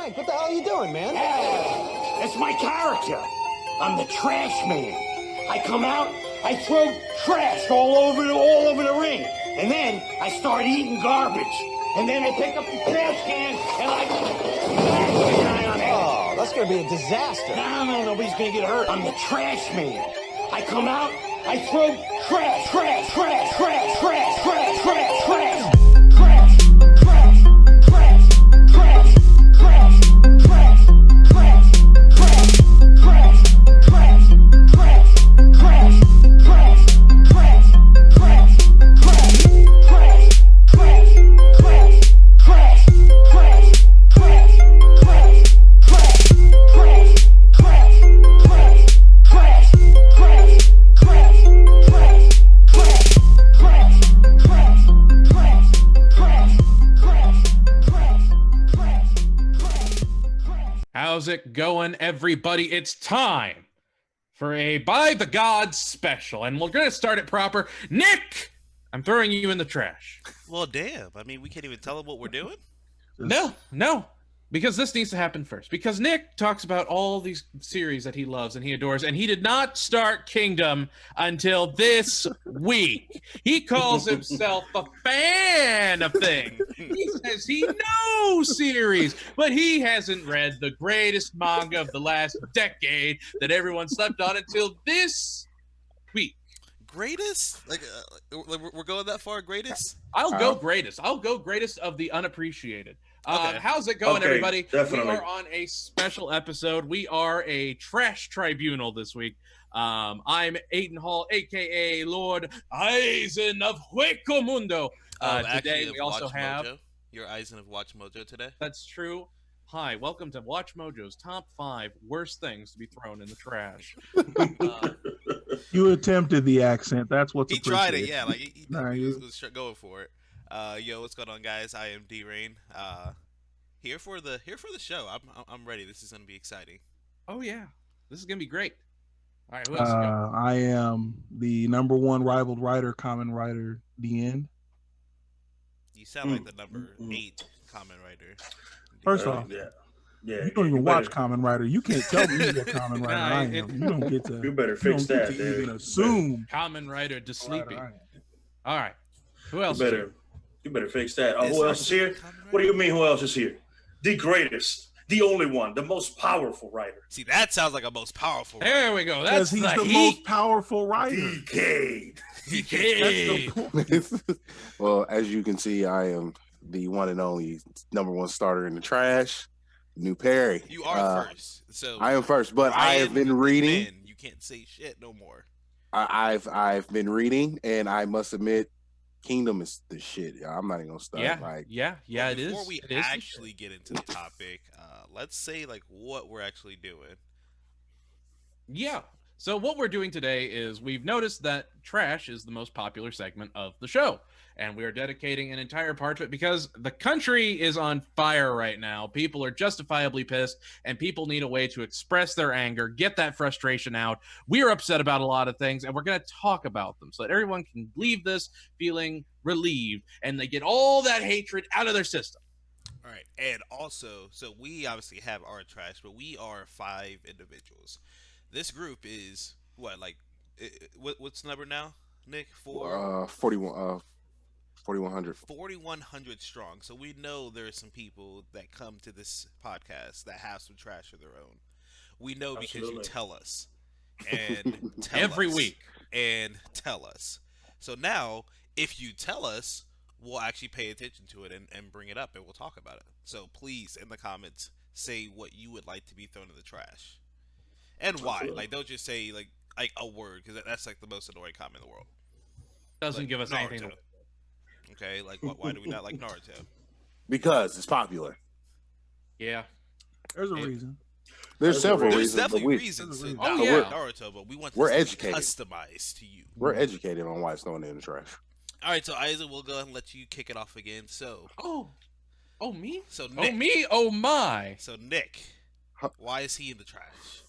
Frank, what the hell are you doing, man? That's my character. I'm the trash man. I come out, I throw trash all over the ring. And then I start eating garbage. And then I pick up the trash can and I smash the guy on the head. Oh, that's gonna be a disaster. No, nobody's gonna get hurt. I'm the trash man. I come out, I throw trash, trash, trash, trash, trash, trash, trash, trash. How's it going, everybody? It's time for a By the Gods special, and we're going to start it proper. Nick, I'm throwing you in the trash. Well, damn. I mean, we can't even tell them what we're doing? No, because this needs to happen first. Because Nick talks about all these series that he loves and he adores, and he did not start Kingdom until this week. He calls himself a fan of things. He says he knows series, but he hasn't read the greatest manga of the last decade that everyone slept on until this week. Greatest? Like, we're going that far? Greatest? I'll go greatest. I'll go greatest of the unappreciated. Okay. How's it going, everybody? Definitely. We are on a special episode. We are a trash tribunal this week. I'm Aiden Hall, a.k.a. Lord Eisen of Hueco Mundo. Today, we also have... Mojo. You're Eisen of Watch Mojo today? That's true. Hi, welcome to Watch Mojo's Top 5 Worst Things to be Thrown in the Trash. You attempted the accent. That's what's He tried it, appreciated. yeah. Like he was going for it. Yo, what's going on, guys? I am D-Rain. Here for the show. I'm ready. This is gonna be exciting. Oh yeah, this is gonna be great. All right, who else? I am the number one rivaled writer, Common Writer, the end. You sound like the number 8 common writer. First off, yeah, you don't even watch Common Writer. You can't tell me you're a Common Writer. I am. You don't get to. You better fix that. You even assume. Common Writer to Sleepy. All right, who else? You better fix that. Who else is here? What do you mean? Who else is here? The greatest, the only one, the most powerful writer. See, that sounds like a most powerful writer. There we go. That's he's the most powerful writer. Decade. Well, as you can see, I am the one and only number one starter in the trash, New Perry. You are first. So I am first, but I have been reading. You can't say shit no more. I've been reading, and I must admit, Kingdom is the shit. I'm not even gonna start. Yeah, it is. Before we actually get into the topic, let's say like what we're actually doing. Yeah. So what we're doing today is we've noticed that trash is the most popular segment of the show, and we are dedicating an entire part to it because the country is on fire right now. People are justifiably pissed, and people need a way to express their anger, get that frustration out. We are upset about a lot of things, and we're going to talk about them so that everyone can leave this feeling relieved, and they get all that hatred out of their system. All right, and also, so we obviously have our trash, but we are 5 individuals. This group is what, like, what's the number now, Nick? 4100. 4,100 strong. So we know there are some people that come to this podcast that have some trash of their own. We know because you tell us, and tell every us, week, and tell us. So now, if you tell us, we'll actually pay attention to it and bring it up, and we'll talk about it. So please, in the comments, say what you would like to be thrown in the trash. And why? Absolutely. Like, don't just say like a word, because that's like the most annoying comment in the world. Doesn't like give us Naruto. anything. Okay, like why do we not like Naruto? Because it's popular. Yeah. There's a reason. There's several There's reasons. definitely reasons to not yeah. like Naruto, but we want We're this to be educated. customized to you. We're educated on why it's thrown in the trash. All right, so Isaac, we'll go ahead and let you kick it off again. So, Me? so Nick, Me? Oh my. So Nick, why is he in the trash?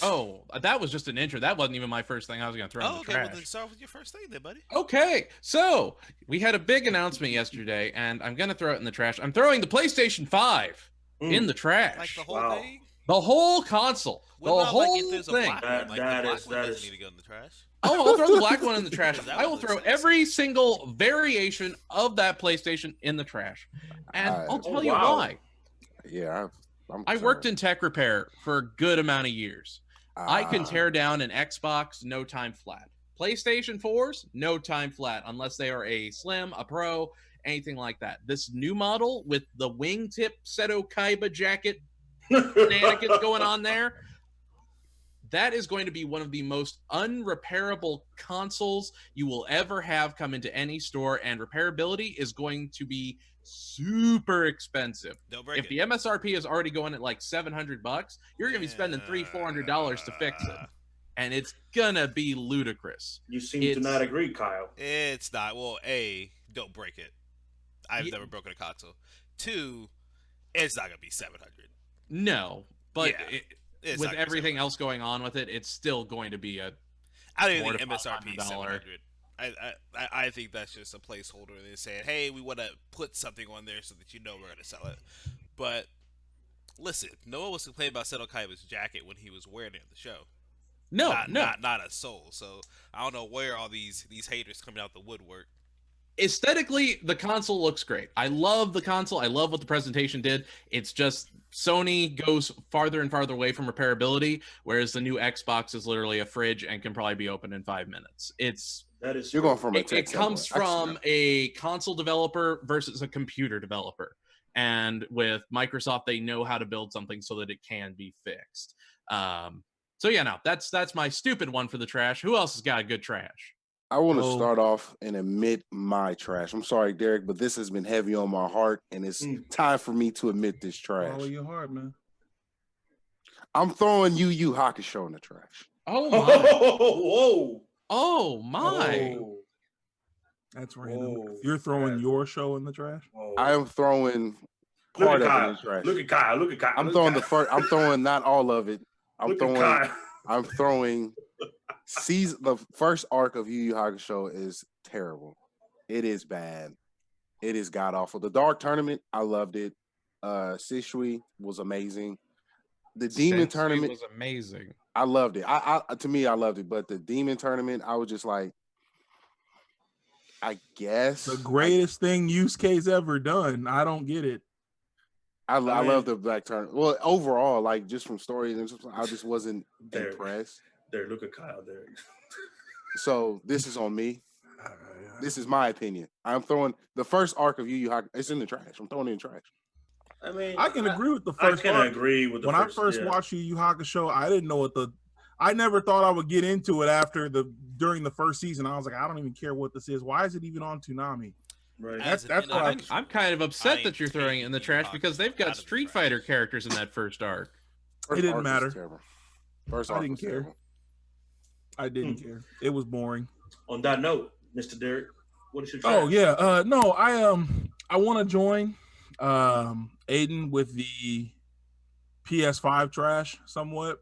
Oh, that was just an intro. That wasn't even my first thing I was going to throw in the trash. Well then start with your first thing then, buddy. Okay, so we had a big announcement yesterday, and I'm going to throw it in the trash. I'm throwing the PlayStation 5 in the trash. Like the whole thing? The whole console. What the about, whole like, if there's a thing. black one? Like, the black one doesn't need to go in the trash. Oh, I'll throw the black one in the trash. That I will one throw looks every single variation of that PlayStation in the trash. And I'll tell you why. Yeah, I worked in tech repair for a good amount of years. I can tear down an Xbox no time flat. PlayStation 4s, no time flat, unless they are a Slim, a Pro, anything like that. This new model with the wingtip Seto Kaiba jacket shenanigans going on there, that is going to be one of the most unrepairable consoles you will ever have come into any store, and repairability is going to be super expensive. If the MSRP is already going at like $700, you're going to be spending $300-$400 to fix it, and it's gonna be ludicrous. You seem to not agree, Kyle. It's not. Well, A, don't break it. I've never broken a console. 2, it's not gonna be $700. No, but yeah, with everything else going on with it, it's still going to be a. I don't think MSRP $700. I think that's just a placeholder. They're saying, hey, we want to put something on there so that you know we're going to sell it. But listen, no one was complaining about Seto Kaiba's jacket when he was wearing it in the show. No, not a soul. So I don't know where all these haters coming out the woodwork. Aesthetically, the console looks great. I love the console. I love what the presentation did. It's just Sony goes farther and farther away from repairability, whereas the new Xbox is literally a fridge and can probably be opened in 5 minutes. You're going from it comes from a console developer versus a computer developer. And with Microsoft, they know how to build something so that it can be fixed. So yeah, no, that's my stupid one for the trash. Who else has got a good trash? I want to start off and admit my trash. I'm sorry, Derek, but this has been heavy on my heart, and it's time for me to admit this trash. Follow your heart, man. I'm throwing Yu Yu Hakusho in the trash. Oh my! Whoa! Oh my! Whoa. That's random. You're throwing your show in the trash? I am throwing part of it in the trash. Look at Kyle. Look at Kyle. I'm throwing the first. I'm throwing not all of it. I'm throwing the first arc of Yu Yu Hakusho is terrible. It is bad. It is god awful. The Dark Tournament, I loved it. Shishui was amazing. The Demon Tournament was amazing. I loved it. To me, I loved it. But the Demon Tournament, I was just like, I guess the greatest thing Yusuke's ever done. I don't get it. I love the Black Tournament. Well, overall, like just from stories and stuff, I just wasn't impressed. There, look at Kyle there. So this is on me. This is my opinion. I'm throwing the first arc of Yu Yu Hakusho. It's in the trash. I'm throwing it in the trash. I mean, I can agree with the first. Agree with the when first, I first watched Yu Yu Hakusho, I didn't know I never thought I would get into it during the first season. I was like, I don't even care what this is. Why is it even on Toonami? Right. That's why I'm kind of upset that you're throwing it in the trash because they've got Street Fighter characters in that first arc. It didn't matter. First I didn't care. Terrible. I didn't care. It was boring. On that note, Mr. Derek, what is your trash? Oh yeah, no, I want to join Aiden with the PS5 trash somewhat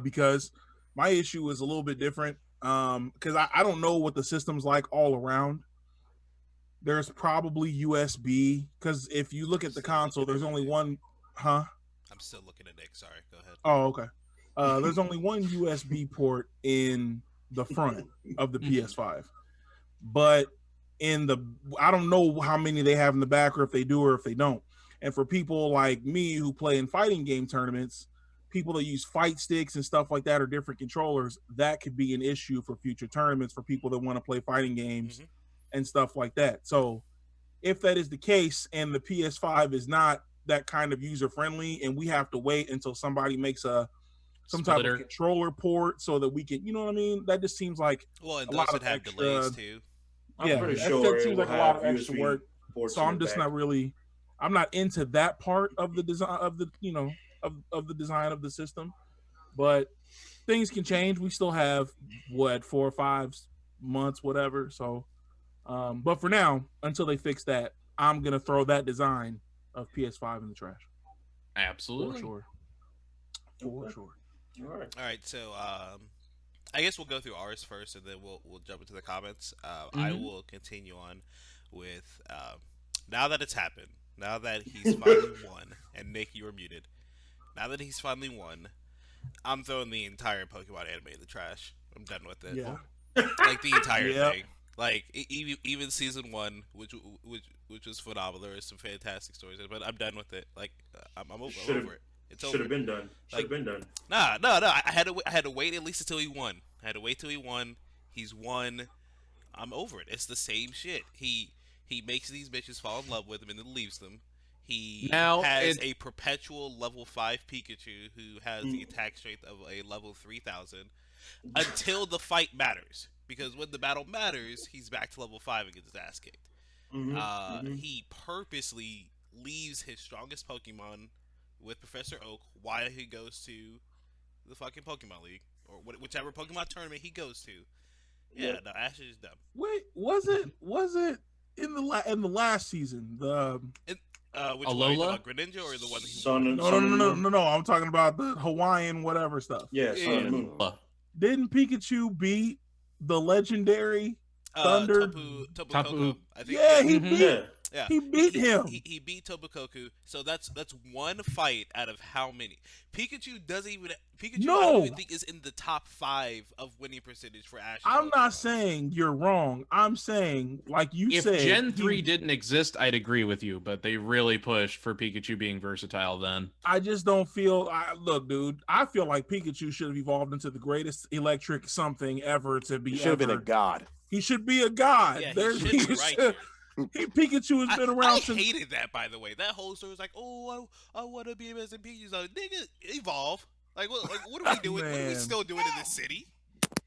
because my issue is a little bit different because I don't know what the system's like all around. There's probably USB because if you look at the console, there's only one. I'm still looking at Nick. Sorry, go ahead. Oh, okay. There's only one USB port in the front of the PS5, but I don't know how many they have in the back or if they do or if they don't. And for people like me who play in fighting game tournaments, people that use fight sticks and stuff like that or different controllers, that could be an issue for future tournaments for people that want to play fighting games and stuff like that. So if that is the case and the PS5 is not that kind of user friendly and we have to wait until somebody makes some type of controller port so that we can, you know what I mean? That just seems like and those that have extra delays too. I'm pretty sure that seems like a lot of extra work. So I'm just I'm not into that part of the design of the, of the design of the system, but things can change. We still have 4 or 5 months, whatever. So, but for now, until they fix that, I'm going to throw that design of PS5 in the trash. Absolutely. For sure. All right. So I guess we'll go through ours first, and then we'll jump into the comments. I Mhm. will continue on with now that it's happened. Now that he's finally won, and Nick, you were muted. Now that he's finally won, I'm throwing the entire Pokemon anime in the trash. I'm done with it. Yeah. Like the entire Yep. thing. Like even season one, which was phenomenal. There were some fantastic stories, but I'm done with it. Like I'm over it. It's Should over. have been done. Should have Like been done. nah. I had to wait at least until he won. I had to wait till he won. He's won. I'm over it. It's the same shit. He makes these bitches fall in love with him and then leaves them. He Now has it a perpetual level 5 Pikachu who has the Mm. attack strength of a level 3000 until the fight matters. Because when the battle matters, he's back to level 5 and gets his ass kicked. He purposely leaves his strongest Pokemon with Professor Oak while he goes to the fucking Pokemon League or whichever Pokemon tournament he goes to. Yeah, no, Ash is dumb. Wait, was it in the last season? Which one? Are you talking Alola? about Greninja or the one that he Sun won? and No, Sun and Moon. no. I'm talking about the Hawaiian whatever stuff. Yeah, Yeah. Sun and Moon. Didn't Pikachu beat the legendary Thunder? Tapu Tapu. Koko. I think. Yeah, he Mhm. beat. Yeah. Yeah. He beat him. He beat Tobukoku, so that's one fight out of how many? Pikachu doesn't even Pikachu. I don't even think is in the top 5 of winning percentage for Ash. I'm not saying you're wrong. I'm saying, like you if said, Gen 3 didn't exist, I'd agree with you, but they really pushed for Pikachu being versatile then. I just don't feel. Look, dude. I feel like Pikachu should have evolved into the greatest electric something ever to be. He should have been a ever. god. He should be a god. Yeah, There's he should be right here. Pikachu has been I around since. hated that, by the way. That whole story was like, oh, I want to be a Mr. Pikachu. Like, nigga, evolve. Like, what are we doing? What are we Man. still doing in this city?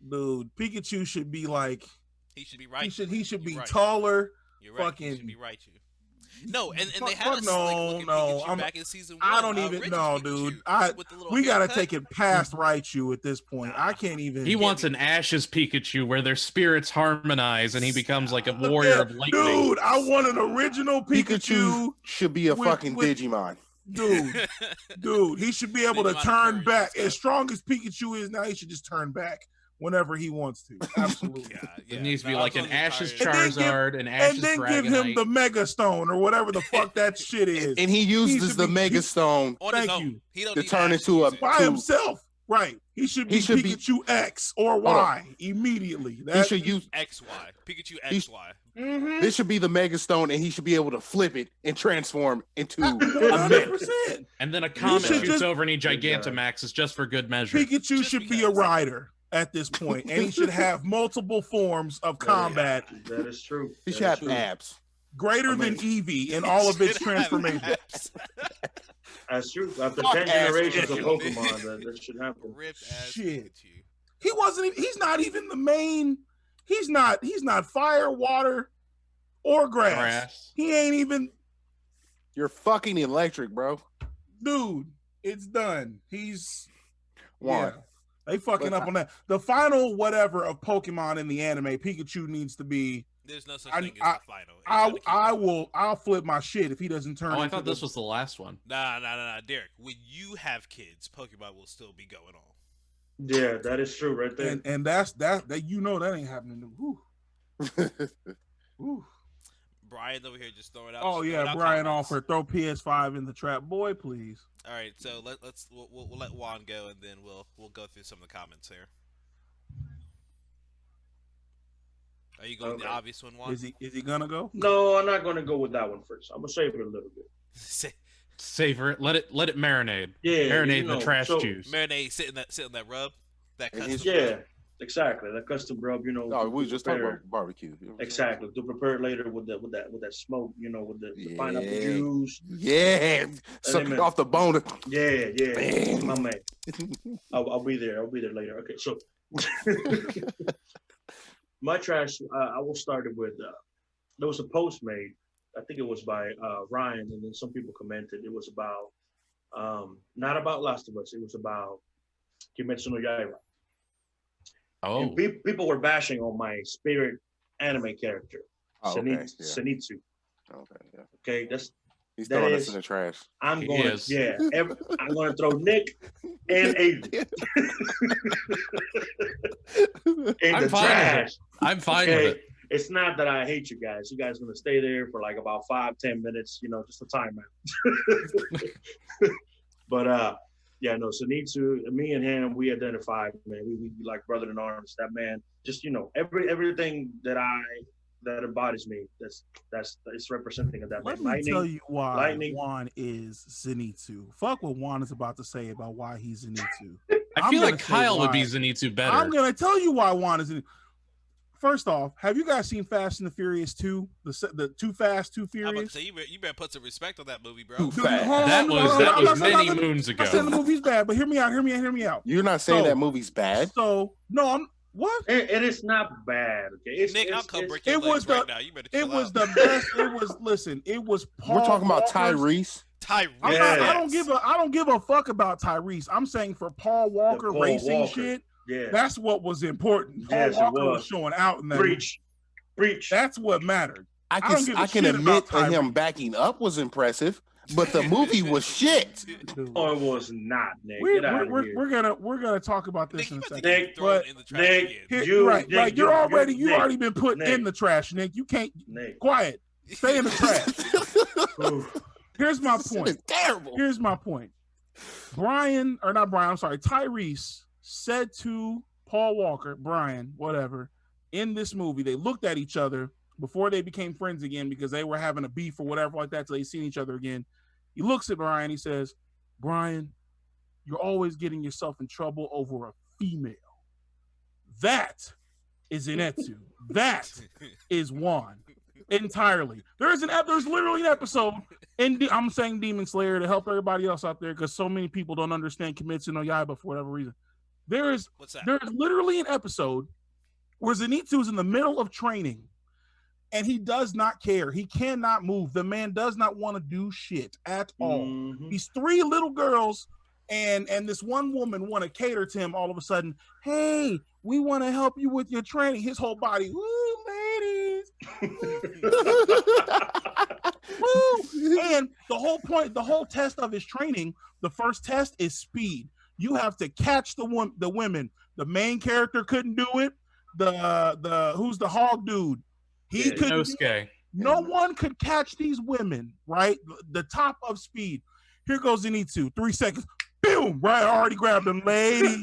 Dude, Pikachu should be like. He should be right. He should be You're right. taller. You're right. Fucking. He should be right. No, and Fuck- they had a fuck slick no, looking no, Pikachu I'm- back in season 1. I don't even Rich's know, Pikachu dude. with the little We gotta haircut. take it past Raichu at this point. Nah. I can't even. He wants an Ash's Pikachu where their spirits harmonize and he becomes like a warrior of lightning. Dude, I want an original Pikachu. Should be a with- fucking with- Digimon. Dude, he should be able to Digimon turn encourage back. this As strong as Pikachu is now, he should just turn back whenever he wants to. Absolutely. It needs to be No, like I'm an totally Ash's tired. And then give- Charizard, an And Ash's then give him Dragonite. the Mega Stone or whatever the fuck that shit is. And he uses should the be- Mega he- Stone On his Thank own. you. He don't to need turn Ash into a- use it. By Two. himself. Right. He should be He should be- Pikachu X or Y immediately. he That, should use. XY. Pikachu He- XY. Mhm. This should be the Mega Stone, and he should be able to flip it and transform into a Mega. 100%. And then a comet should shoots just- over and he Gigantamaxes just for good measure. Pikachu Just should be a because. rider at this point, and he should have multiple forms of combat That is true. He That should is have true. abs. greater than Eevee in all of its Should have transformations. abs. That's true. After Fuck 10 ass generations of Pikachu. Pokemon, that should happen. Ripped ass Shit. Pikachu. He wasn't. He's not even the main. He's not fire, water, or grass. Grass. He ain't even. You're fucking electric, bro. Dude, it's done. He's. One. Yeah. They fucking up on that. The final whatever of Pokemon in the anime, Pikachu needs to be. There's no such I- thing as I- the final. I'll flip my shit if he doesn't turn. Oh, I into thought the- this was the last one. Nah, Derek. When you have kids, Pokemon will still be going on. Yeah, that is true right there. and that's that you know that ain't happening. Whew. Whew. Brian over here just throwing out. Oh just yeah, throwing out Brian comments. offered throw PS5 in the trap, boy, please. All right, so we'll let Juan go, and then we'll go through some of the comments here. Are you going the Okay. obvious one, Juan? Is he gonna go? No, I'm not going to go with that one first. I'm going to save it a little bit. Savor it. Let it marinate. Yeah, Marinate you in the know, trash so- juice. Marinade, sit in that rub, that And custom his- Yeah, rub. exactly. The custom rub, you know. No, we to just talking prepare- about barbecue. You know what I'm Exactly. To prepare it later with that smoke, you know, with the Yeah. pineapple juice. saying? Yeah, suck it man. off the bone. Yeah, yeah. Bam. My man. I'll be there. I'll be there later. Okay, so my trash, I will start it with, there was a post made, I think it was by Ryan, and then some people commented. It was about, not about Last of Us, it was about Kimetsu no Yaiba. Oh, And people were bashing on my spirit anime character, Oh, okay, yeah. Zenitsu. Okay, yeah. Okay, that's He's That throwing us is- in the trash. I'm He going. is. Yeah, I'm going to throw Nick and Adrian in I'm the fine with trash. it. I'm fine Okay? with it. It's not that I hate you guys. You guys are gonna stay there for like about 5-10 minutes, just a timeout. But yeah, no. So me and him, we identified, man. We like brother in arms. That man, just everything that embodies me. That's it's representing of that Let man. me tell you why Lightning. Juan is Zenitsu. Fuck what Juan is about to say about why he's Zenitsu. I feel like Kyle would be Zenitsu better. I'm gonna tell you why Juan is Zenitsu. First off, have you guys seen Fast and the Furious 2? The Too Fast, Too I'm Furious? about to say, you better put some respect on that movie, bro. Too Dude, fast. hold on, That no, was no, no, that was no, no, many no, no. moons I'm not saying the ago. movie's bad, but hear me out. You're not saying So- that movie's bad. So no, I'm what? It is not bad. Okay, Nick, I'll come break your it was legs right the- now. You better It chill was out. the best. It was Paul We're talking about Walker's- Tyrese. Tyrese. Yeah. I don't give a fuck about Tyrese. I'm saying for Paul Walker Paul racing Walker. shit, Yeah, that's what was important. Paul Yes, it Walker was was. showing out in that. preach. That's what mattered. I I don't give a can shit admit about that him Tyrese. backing up was impressive, but the movie was shit. Dude. Oh, it was not, Nick. We're, Get out of we're, here. we're gonna talk about this Nick, in you a better second. Nick, throw it but in the trash Nick, again. Here- You- right, Nick, like you've Nick, already been put Nick. in the trash, Nick. You can't Nick. quiet. Stay in the trash. Oof. Here's my This shit point. is terrible. Here's my point. Tyrese said to Paul Walker, Brian, whatever, in this movie, they looked at each other before they became friends again because they were having a beef or whatever like that, so they seen each other again. He looks at Brian, he says, Brian, you're always getting yourself in trouble over a female. That is Inetsu. That is Juan. Entirely. There's literally an episode I'm saying Demon Slayer to help everybody else out there because so many people don't understand Kimetsu no Yaiba for whatever reason. There's What's that? literally an episode where Zenitsu's in the middle of training and he does not care. He cannot move. The man does not want to do shit at all. Mhm. These three little girls and this one woman want to cater to him all of a sudden. Hey, we want to help you with your training. His whole body, woo, ladies. Woo. And the whole test of his training, the first test is speed. You have to catch the women. The main character couldn't do it. The who's the hog dude? He Yeah, couldn't. Inosuke. No one could catch these women, right? The top of speed. Here goes Zenitsu. 3 seconds. Boom! Right, I already grabbed them, ladies.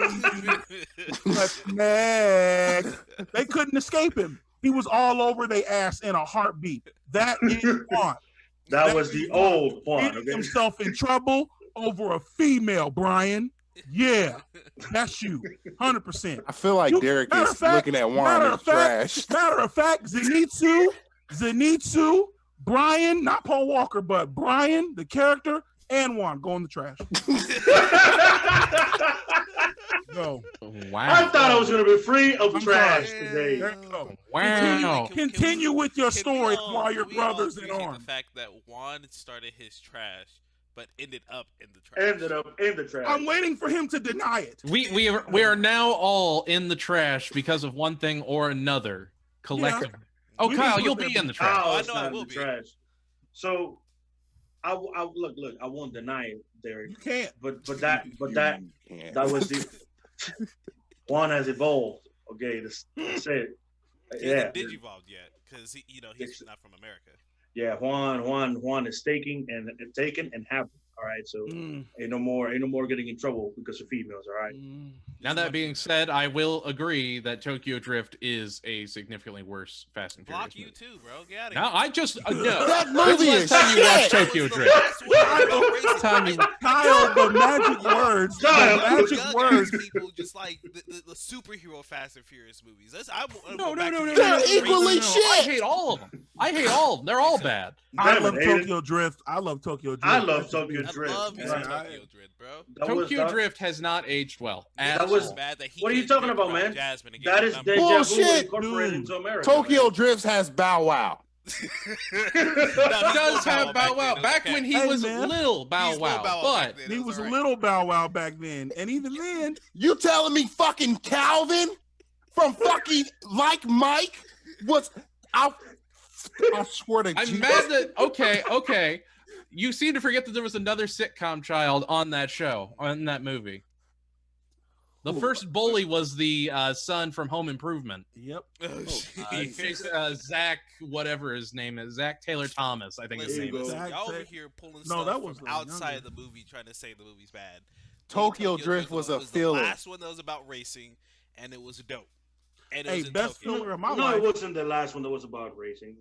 Next. They couldn't escape him. He was all over their ass in a heartbeat. That is Juan. That was the old one. Getting Okay? himself in trouble over a female, Brian. Yeah, that's you. 100%. I feel like You- Derek matter is of fact- looking at Juan matter as of fact- trash. Matter of fact, Zenitsu, Brian, not Paul Walker, but Brian, the character, and Juan go in the trash. Go. Wow. I thought I was going to be free of I'm trash sorry. today. There you go. Wow. Continue with your Can we story all- while your can we all brother's in appreciate arms. The fact that Juan started his trash, but ended up in the trash. Ended up in the trash. I'm waiting for him to deny it. We are now all in the trash because of one thing or another collectively. Oh, We Kyle, can you'll put be them- in the trash. Oh, I it's know I not in will the be. trash. So, I look. I won't deny it, Derek. You can't. But that was the Juan has evolved. Okay, that's it. He Yeah, hasn't digivolved yet, because he's not from America. yeah. Juan is taken and happy. All right, so Mm, ain't no more getting in trouble because of females. All right. mm. Now that being said, I will agree that Tokyo Drift is a significantly worse Fast and Furious Block you movie. too, bro. Get out of Now here. I just no. That When's movie the is last time you watched shit. Tokyo That was the Drift? last one about racism. Time you- Kyle, the magic words. Kyle, The magic Young words. ass people just like the superhero Fast and Furious movies. No. They're equally I shit. hate all of them. I hate all of them. They're all bad. I Damn love it, Aiden. Tokyo Drift. I love Tokyo Drift. I love That's Tokyo just- I Drift. love me Yeah. some Tokyo Drift, bro. That was- Tokyo that- Drift has not aged well. at That was- all. Bad that he What are you couldn't talking drink about, around man? Jasmine and That get is them deja Bullshit, vu incorporated dude. into America. Tokyo Drifts has Bow Wow. It does have Bow Wow. Back when he Hey, was man. little Bow He's little Wow, Bow Wow back but then. He That's was a all right. little Bow Wow back then, and even then, You telling me fucking Calvin from fucking Like Mike was I swear to I'm Jesus. mad that okay. You seem to forget that there was another sitcom child on that show, on that movie. The first bully was the son from Home Improvement. Yep. Zach, whatever his name is, Zach Taylor Thomas, I think his name is. Y'all over here pulling stuff from outside of the movie, trying to say the movie's bad. Tokyo Drift was a filler. The last one that was about racing, and it was dope. And hey, best filler of my life. No, it wasn't the last one that was about racing.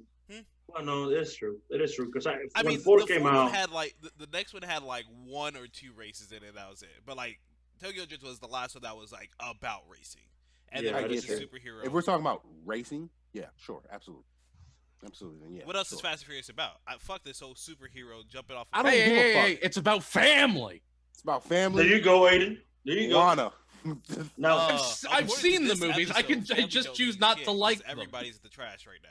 Well, no, it's true. It is true because I mean, Ford the came Ford out, one had like the next one had like 1 or 2 races in it. That was it. But like Tokyo Drift was the last one that was like about racing, and then it was a superhero. If we're talking about racing, yeah, sure, absolutely. Then yeah. What else is Fast and Furious about? Fuck this whole superhero jumping off. I don't give a fuck. It's about family. It's about family. There you go, Aiden. There you go. Now I've seen the movies. I just choose not to like them. Everybody's the trash right now.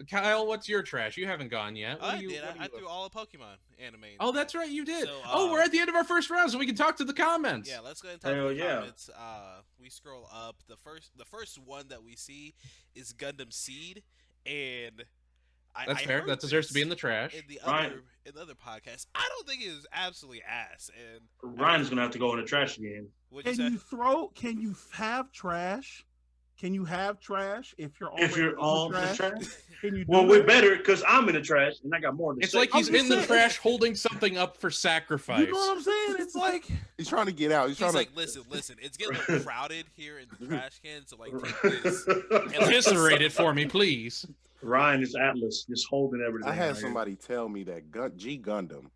Kyle, what's your trash? You haven't gone yet. I did. I threw all of Pokemon anime. Oh, that's right, you did. So, we're at the end of our first round, so we can talk to the comments. Yeah, let's go ahead and talk to the comments. We scroll up. The first one that we see is Gundam Seed, and that's fair. That deserves to be in the trash. In the other podcast, I don't think it is absolutely ass. And Ryan's gonna have to go in the trash again. Can you have trash? Can you have trash if you're on the trash? Can you well, we're better because I'm in the trash and I got more to It's say. like he's in the trash holding something up for sacrifice. You know what I'm saying? It's like he's trying to get out. He's trying like, listen. It's getting a little crowded here in the trash can, so like take this. Eviscerate it for me, please. Ryan is Atlas, just holding everything. I had somebody tell me that G Gundam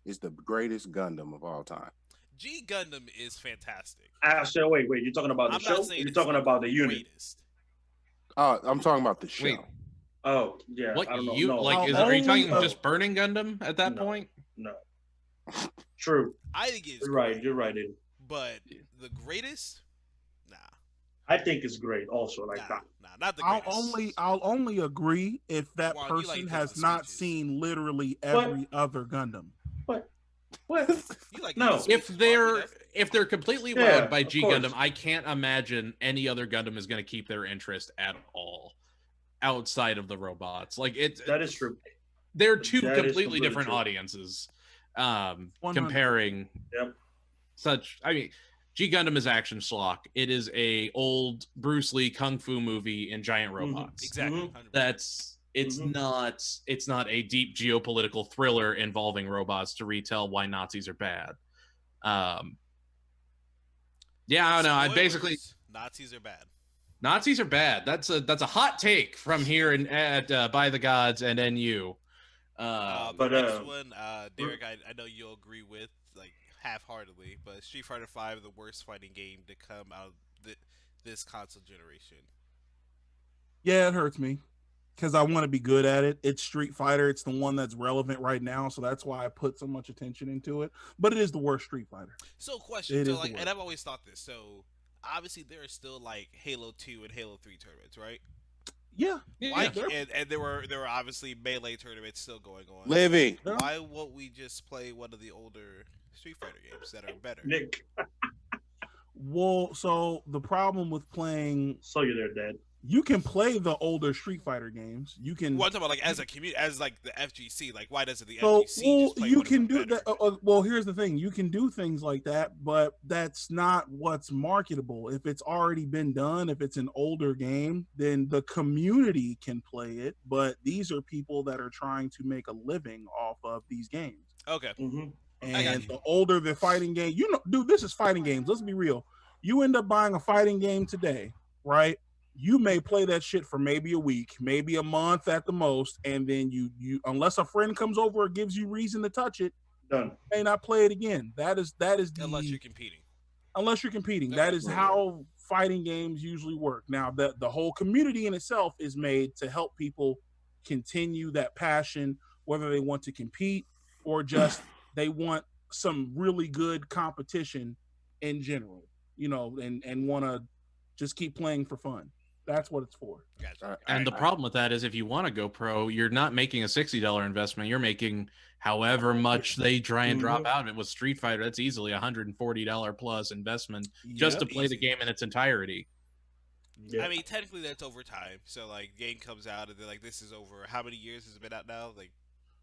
is the greatest Gundam of all time. G Gundam is fantastic. So wait, you're talking about the show? You're talking about the unit? I'm talking about the show. Wait. Oh, yeah. What I don't know. you no. like? Are you talking just Burning Gundam at that point? No. True. I think it's You're right. You're right, Eddie. But the greatest? Nah. I think it's great. Also, like nah, not the greatest. I'll only agree if that person has not seen literally every other Gundam. What? No. If they're completely wowed by G Gundam, I can't imagine any other Gundam is going to keep their interest at all outside of the robots. Like that is true. They're two completely different audiences. Comparing such. I mean, G Gundam is action schlock. It is a old Bruce Lee kung fu movie in giant robots. Exactly. It's not a deep geopolitical thriller involving robots to retell why Nazis are bad. Yeah, I don't know. I basically Nazis are bad. Nazis are bad. That's a hot take from here at By the Gods and NU. The next one, Derek, I know you'll agree with like half-heartedly, but Street Fighter V, the worst fighting game to come out of this console generation. Yeah, it hurts me. Because I want to be good at it. It's Street Fighter. It's the one that's relevant right now, so that's why I put so much attention into it. But it is the worst Street Fighter. So, question. So, like, and I've always thought this. So, obviously, there are still like Halo 2 and Halo 3 tournaments, right? Yeah. And there were obviously Melee tournaments still going on. Living. Why won't we just play one of the older Street Fighter games that are better? Nick. Well, so the problem with playing. So you're there, Dad. You can play the older Street Fighter games. You can. Well, I'm talking about like as a community, as like the FGC. Like, why doesn't the FGC just play you can do better? that. Well, here's the thing: you can do things like that, but that's not what's marketable. If it's already been done, if it's an older game, then the community can play it. But these are people that are trying to make a living off of these games. Okay. Mm-hmm. And the older the fighting game, dude, this is fighting games. Let's be real. You end up buying a fighting game today, right? You may play that shit for maybe a week, maybe a month at the most, and then you unless a friend comes over or gives you reason to touch it, done. You may not play it again. That is unless you're competing. Unless you're competing. That is how fighting games usually work. Now, the whole community in itself is made to help people continue that passion, whether they want to compete or just they want some really good competition in general, and want to just keep playing for fun. That's what it's for. Gotcha. And the problem with that is if you want to go pro, you're not making a $60 investment. You're making however much they try and drop out. And with Street Fighter, that's easily $140 plus investment just to play the game in its entirety. Yeah. I mean, technically that's over time. So, like, game comes out and they're like, this is over. How many years has it been out now? Like,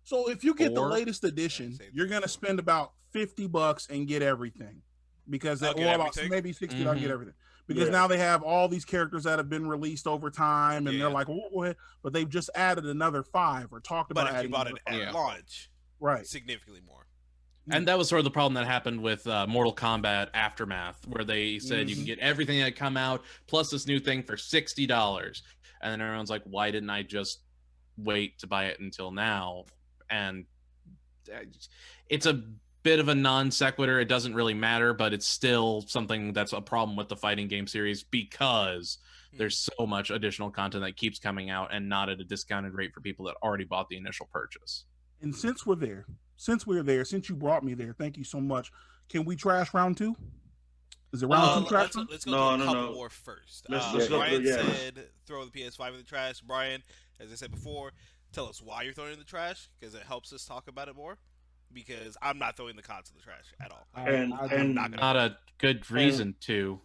So if you get the Or- latest edition, Same you're gonna spend about $50 and get everything, because I'll or get about everything? maybe $60 and get Mhm. everything, because Yeah. now they have all these characters that have been released over time, and Yeah. they're like, what? But they've just added another 5 or talked But about if you adding bought it another at 5. Yeah. launch, Right? significantly more. And that was sort of the problem that happened with Mortal Kombat Aftermath, where they said you can Mhm. get everything that come out plus this new thing for $60, and then everyone's like, "Why didn't I just wait to buy it until now?" And it's a bit of a non sequitur. It doesn't really matter, but it's still something that's a problem with the fighting game series because there's so much additional content that keeps coming out and not at a discounted rate for people that already bought the initial purchase. And since we're there, since you brought me there, thank you so much. Can we trash round 2? Is it round 2 trash? Let's go No, to a no, couple no. more first. Let's go Brian through- yeah. said throw the PS5 in the trash. Brian, as I said before, tell us why you're throwing it in the trash, because it helps us talk about it more. Because I'm not throwing the console in the trash at all. And Not a good reason to.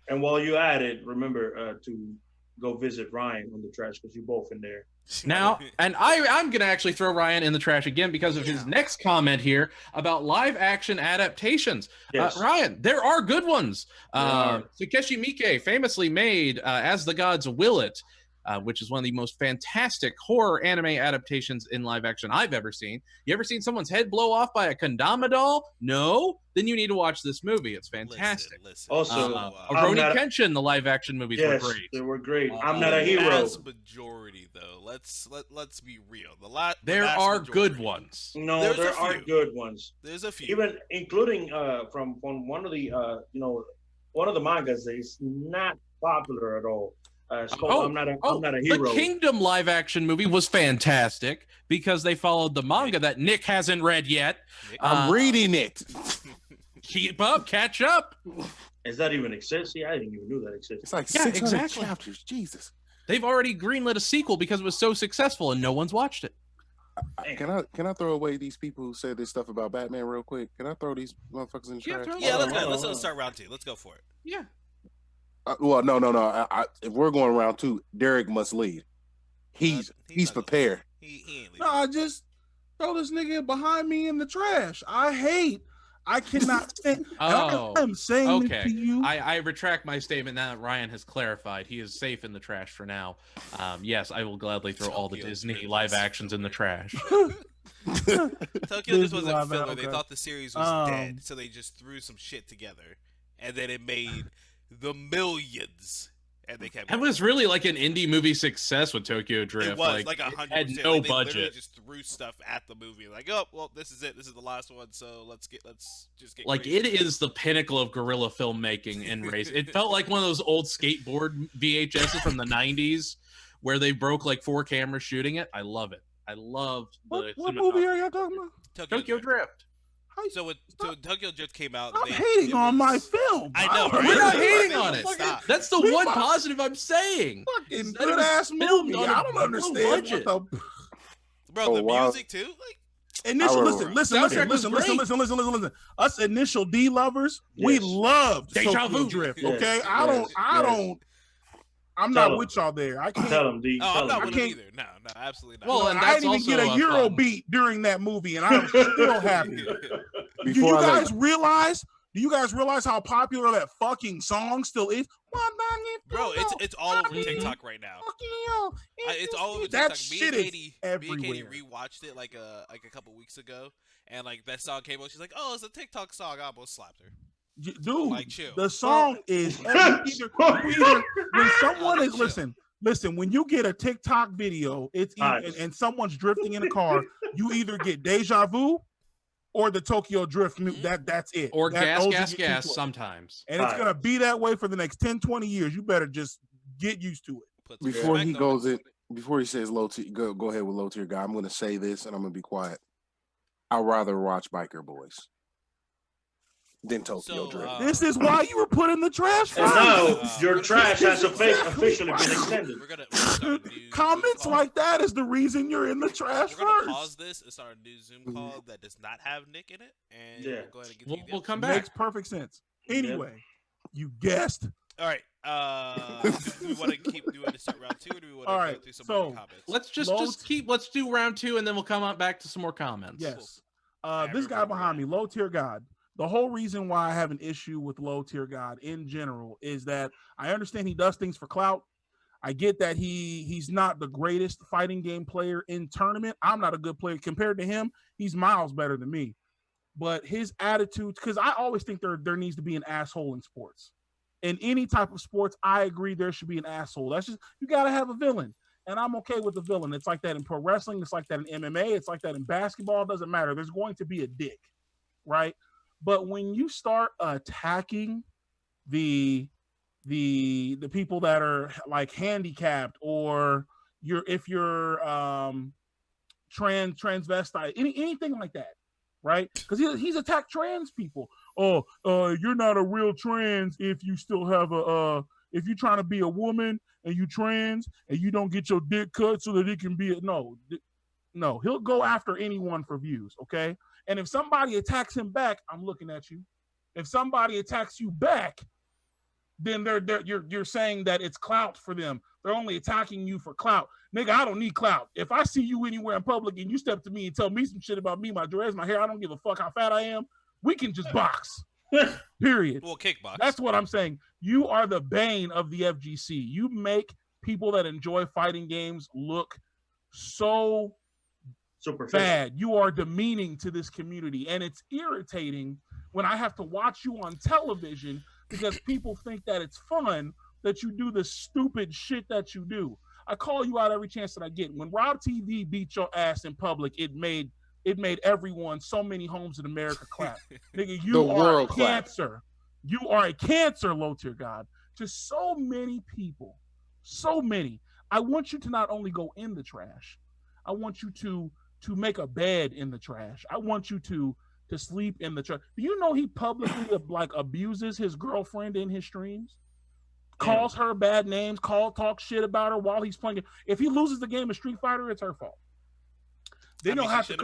and while you at it, remember to go visit Ryan on the trash, because you both in there. Now, and I'm going to actually throw Ryan in the trash again because of his next comment here about live action adaptations. Yes. Ryan, there are good ones. There are. Takeshi Miike famously made As the Gods Will It, which is one of the most fantastic horror anime adaptations in live action I've ever seen. You ever seen someone's head blow off by a kendama doll? No? Then you need to watch this movie. It's fantastic. Listen. Also, Rurouni not- Kenshin, the live action movies Yes, were great. they were great. I'm the not a hero. vast majority, though. Let's be real. The There vast are majority. good ones. No, There's there a are few. good ones. There's a few. Even including from one of the one of the mangas that is not popular at all. It's called I'm not a hero. The Kingdom live action movie was fantastic because they followed the manga that Nick hasn't read yet. I'm reading it. Keep up, catch up. Is that even exist? Yeah, I didn't even know that existed. It's like Yeah, 600 exactly. chapters. Jesus. They've already greenlit a sequel because it was so successful and no one's watched it. Can I throw away these people who said this stuff about Batman real quick? Can I throw these motherfuckers in the Yeah, trash? throw Yeah, let's go. Oh. Let's start round 2. Let's go for it. Yeah. Well, no. If we're going round 2, Derek must lead. He's not gonna- prepared. He ain't leaving. No, I just throw this nigga behind me in the trash. I cannot stand. Oh, I'm saying okay. to you. I retract my statement now that Ryan has clarified. He is safe in the trash for now. Yes, I will gladly throw all the Tokyo Disney Drift live is actions in the trash. Tokyo just Disney wasn't live filler. action, They okay. thought the series was dead, so they just threw some shit together, and then it made the millions. And they kept. That was really like an indie movie success with Tokyo Drift. It was like 100%. had no Like, they literally budget. just threw stuff at the movie. Like, oh well, this is it. This is the last one. So let's just get Like crazy. it is the pinnacle of guerrilla filmmaking in race. It felt like one of those old skateboard VHSs from the '90s where they broke like 4 cameras shooting it. I love it. I loved the What movie are y'all talking about? Tokyo Drift. So when Tokyo Drift came out, I'm hating on my film. I know, right? We're not Like, hating like, on it. stop. That's the one positive I'm saying. Fucking It's not good even ass filmed movie. on a I don't low understand. budget. What the Bro, Oh, the wow. music too. Like, initial Soundtrack listen. Us initial D lovers, we Yes. loved Deja Tokyo vu. Drift. Yes, Okay, yes, I'm not Tell 'em. with y'all there. I can't. Tell them, D. oh, I'm Tell not 'em. with them can't- either. No, absolutely not. Well, and I that's didn't even get also a a Euro fun- beat during that movie, and I'm still happy. Do Before you I let- guys realize? Do you guys realize how popular that fucking song still is? Bro, it's all over TikTok right now. It's all over TikTok. That shit is Me and Katie everywhere. rewatched it like a couple weeks ago, and like that song came on. She's like, "Oh, it's a TikTok song." I almost slapped her. Dude, Like, chill. the song is either when someone is listen. When you get a TikTok video, it's either, Nice. and someone's drifting in a car, you either get Deja Vu or the Tokyo Drift. That's it. Or those are gas your two choices. sometimes. And it's Nice. gonna be that way for the next 10, 20 years. You better just get used to it. Put some Before he respect on goes it. in, before he says low tier, go ahead with low tier guy. I'm going to say this, and I'm going to be quiet. I'd rather watch Biker Boys than Tokyo So, Drift. This is why you were put in the trash. And first. now your trash has Exactly officially right. been extended. We're gonna start a new Comments Zoom call. like that is the reason you're in the trash We're gonna first. pause this and start a new Zoom call that does not have Nick in it, and Yeah. we'll go ahead and get We'll to come the back. Makes perfect sense. Anyway, you guessed. All right, Do we want to keep doing this at round 2, or do we want to go through some more comments? Let's let's do round 2, and then we'll come on back to some more comments. Yes. This guy behind me, Low Tier God. The whole reason why I have an issue with Low Tier God in general is that I understand he does things for clout. I get that he's not the greatest fighting game player in tournament. I'm not a good player compared to him. He's miles better than me. But his attitude, because I always think there needs to be an asshole in sports. In any type of sports, I agree there should be an asshole. That's just, you got to have a villain. And I'm okay with the villain. It's like that in pro wrestling. It's like that in MMA. It's like that in basketball. It doesn't matter. There's going to be a dick, right? But when you start attacking the people that are like handicapped, or if you're transvestite, anything like that, right? Because he's attacked trans people. Oh, you're not a real trans if you still have if you're trying to be a woman and you trans and you don't get your dick cut so that it can be no, he'll go after anyone for views, okay? And if somebody attacks him back, I'm looking at you. If somebody attacks you back, then you're saying that it's clout for them. They're only attacking you for clout. Nigga, I don't need clout. If I see you anywhere in public and you step to me and tell me some shit about me, my dreads, my hair, I don't give a fuck how fat I am. We can just box. Period. Well, kickbox. That's what I'm saying. You are the bane of the FGC. You make people that enjoy fighting games look so bad. You are demeaning to this community, and it's irritating when I have to watch you on television because people think that it's fun that you do the stupid shit that you do. I call you out every chance that I get. When Rob TV beat your ass in public, it made everyone, so many homes in America clap. Nigga, you are a cancer. You are a cancer, Low Tier God, to so many people. So many. I want you to not only go in the trash, I want you to make a bed in the trash. I want you to sleep in the trash. Do you know he publicly abuses his girlfriend in his streams? Calls her bad names, talk shit about her while he's playing. If he loses the game of Street Fighter, it's her fault. They don't have to,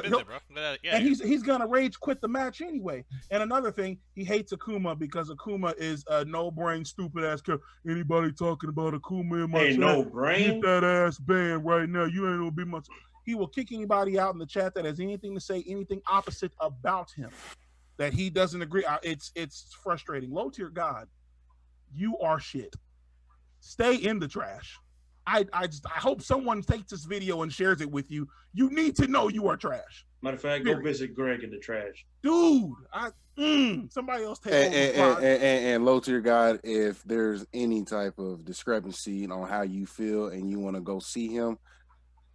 and he's gonna rage quit the match anyway. And another thing, he hates Akuma because Akuma is a no brain, stupid ass kid. Anybody talking about Akuma in my chat? No brain. Get that ass banned right now. You ain't gonna be much. He will kick anybody out in the chat that has anything to say anything opposite about him that he doesn't agree. It's frustrating. Low Tier God, you are shit. Stay in the trash. I hope someone takes this video and shares it with you. You need to know you are trash. Matter of fact, go visit Greg in the trash. Dude, somebody else take over. And Low Tier God, if there's any type of discrepancy on how you feel and you want to go see him,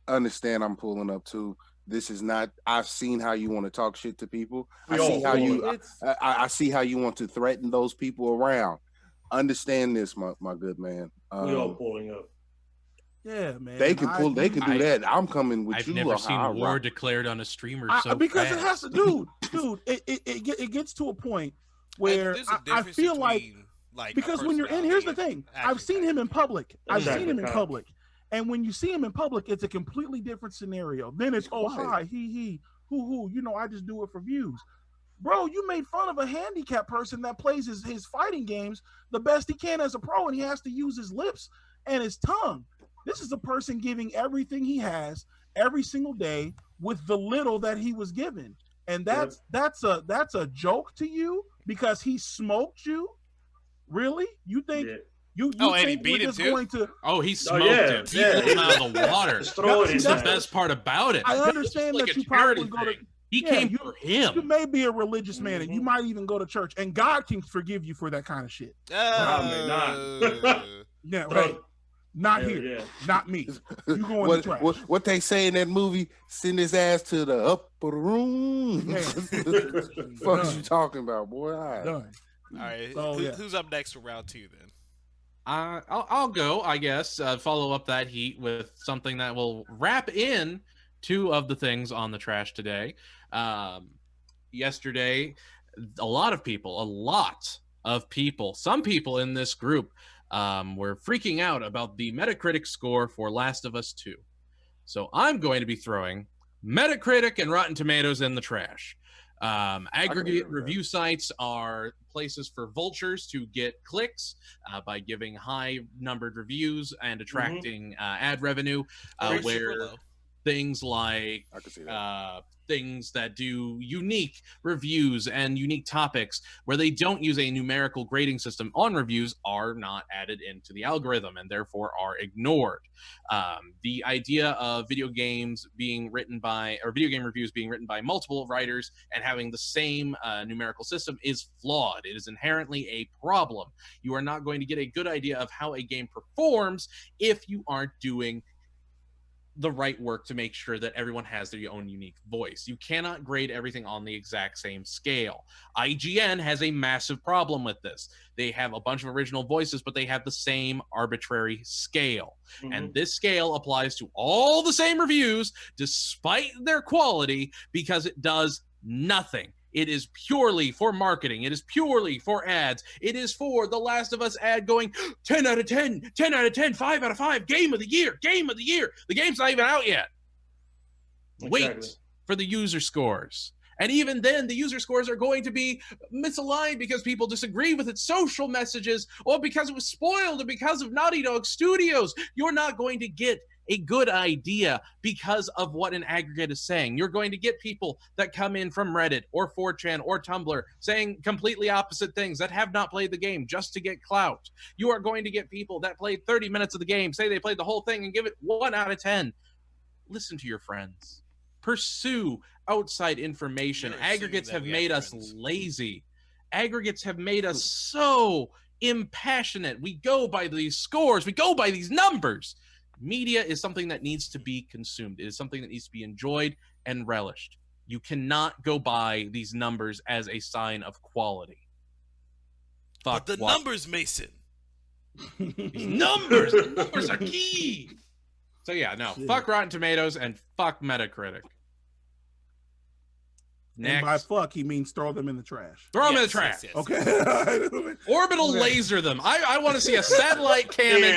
understand I'm pulling up too. This is not, I've seen how you want to talk shit to people. I see how you want to threaten those people around. Understand this, my good man. We all pulling up. Yeah, man. They can do that. I'm coming with you. I've never seen war declared on a streamer because fast. it has to, dude. It gets to a point where I feel like because when you're in, here's the thing. I've seen him in public. And when you see him in public, it's a completely different scenario. Then it's hi, he, who. I just do it for views. Bro, you made fun of a handicapped person that plays his fighting games the best he can as a pro, and he has to use his lips and his tongue. This is a person giving everything he has every single day with the little that he was given. And that's a joke to you because he smoked you? Really? You think you and he think beat him too? He smoked him. He pulled him out of the water. That's the best part about it. I understand that you probably go to He came for him. You may be a religious man, and you might even go to church, and God can forgive you for that kind of shit. Yeah, right. Not here. Yeah. Not me. You go in the trash. What they say in that movie, send his ass to the upper room. Yeah. Fuck you talking about, boy? All right. Who's up next for round 2 then? I'll go, I guess. Follow up that heat with something that will wrap in 2 of the things on the trash today. Yesterday, a lot of people, some people in this group were freaking out about the Metacritic score for Last of Us 2. So I'm going to be throwing Metacritic and Rotten Tomatoes in the trash. Aggregate review sites are places for vultures to get clicks by giving high numbered reviews and attracting ad revenue, where things like things that do unique reviews and unique topics where they don't use a numerical grading system on reviews are not added into the algorithm and therefore are ignored. The idea of video game reviews being written by multiple writers and having the same numerical system is flawed. It is inherently a problem. You are not going to get a good idea of how a game performs if you aren't doing the right work to make sure that everyone has their own unique voice. You cannot grade everything on the exact same scale. IGN has a massive problem with this. They have a bunch of original voices, but they have the same arbitrary scale. And this scale applies to all the same reviews, despite their quality, because it does nothing. It is purely for marketing. It is purely for ads. It is for The Last of Us ad going 10 out of 10, 10 out of 10, 5 out of 5, game of the year, game of the year. The game's not even out yet. Exactly. Wait for the user scores. And even then, the user scores are going to be misaligned because people disagree with its social messages or because it was spoiled or because of Naughty Dog Studios. You're not going to get a good idea because of what an aggregate is saying. You're going to get people that come in from Reddit or 4chan or Tumblr saying completely opposite things that have not played the game just to get clout. You are going to get people that played 30 minutes of the game, say they played the whole thing and give it 1 out of 10. Listen to your friends. Pursue outside information. Aggregates have made us lazy. Aggregates have made us so impassionate. We go by these scores. We go by these numbers. Media is something that needs to be consumed. It is something that needs to be enjoyed and relished. You cannot go by these numbers as a sign of quality. But the numbers, Mason. These numbers. The numbers are key. So yeah, no. Shit. Fuck Rotten Tomatoes and fuck Metacritic. Next. And by fuck, he means throw them in the trash. Throw them in the trash. Yes. Okay. Orbital laser them. I want to see a satellite cannon.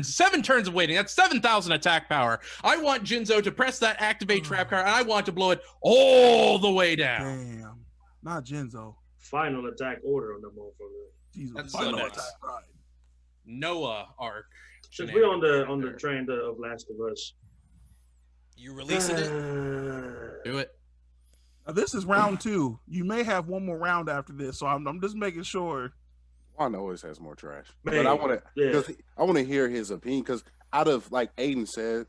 7 turns of waiting. That's 7,000 attack power. I want Jinzo to press that activate trap card, and I want to blow it all the way down. Damn. Not Jinzo. Final attack order on the motherfucker. Jesus. That's final attack. Right. Noah arc. Since we're on the trend of Last of Us. You releasing it? Do it. Now, this is round 2. You may have one more round after this, so I'm just making sure. Juan always has more trash, but I want to hear his opinion because out of like Aiden said,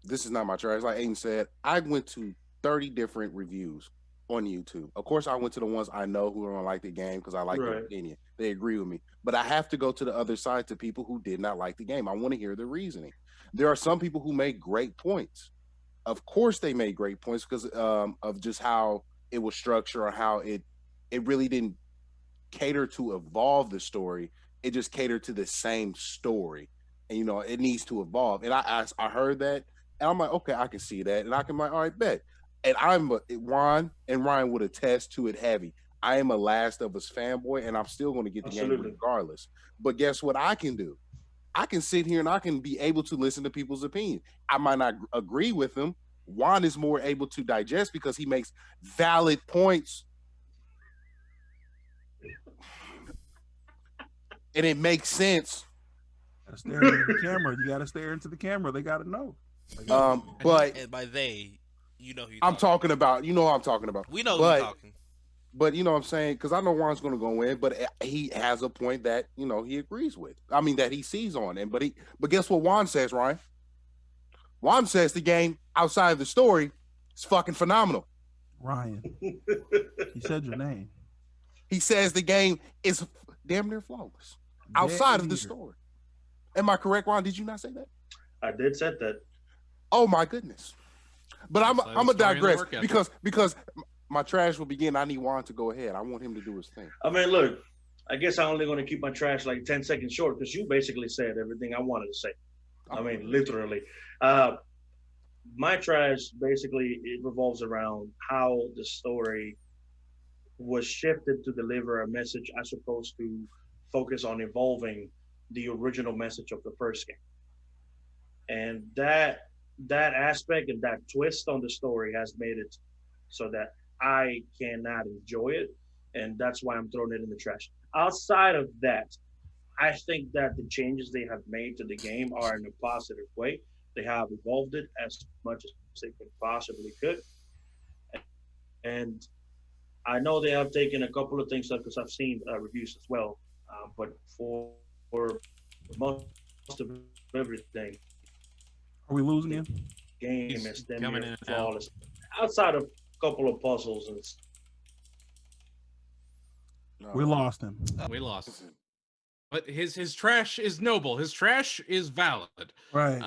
this is not my trash. Like Aiden said, I went to 30 different reviews on YouTube. Of course, I went to the ones I know who don't like the game because I like their opinion. They agree with me, but I have to go to the other side to people who did not like the game. I want to hear the reasoning. There are some people who make great points. Of course, they made great points because of just how it was structured or how it really didn't cater to evolve the story. It just catered to the same story, and it needs to evolve. And I heard that, and I'm like, okay, I can see that, and I can like, all right, bet. And Juan and Ryan would attest to it heavy. I am a Last of Us fanboy, and I'm still going to get the game regardless. But guess what I can do? I can sit here and I can be able to listen to people's opinion. I might not agree with them. Juan is more able to digest because he makes valid points. And it makes sense. Gotta stare into the camera. You gotta stare into the camera. They gotta know. But and by they, you know who I'm talking about. You know who I'm talking about. We know who you're talking. But you know what I'm saying? Because I know Juan's going to go in, but he has a point that, he agrees with. I mean, that he sees on him. But guess what Juan says, Ryan? Juan says the game outside of the story is fucking phenomenal. Ryan. He said your name. He says the game is damn near flawless outside of the story. Am I correct, Juan? Did you not say that? I did say that. Oh, my goodness. But I'm going to digress because my trash will begin. I need Juan to go ahead. I want him to do his thing. I mean, look, I guess I'm only going to keep my trash like 10 seconds short because you basically said everything I wanted to say. I mean, literally. My trash, basically, it revolves around how the story was shifted to deliver a message as opposed to focus on evolving the original message of the first game. And that aspect and that twist on the story has made it so that I cannot enjoy it, and that's why I'm throwing it in the trash. Outside of that, I think that the changes they have made to the game are in a positive way. They have evolved it as much as they could possibly could, and I know they have taken a couple of things because I've seen reviews as well. But for most of everything, Are we losing the you? game He's is damn coming near in and out. flawless. Outside of a couple of puzzles and No. We lost him. We lost. But his trash is noble. His trash is valid. Right.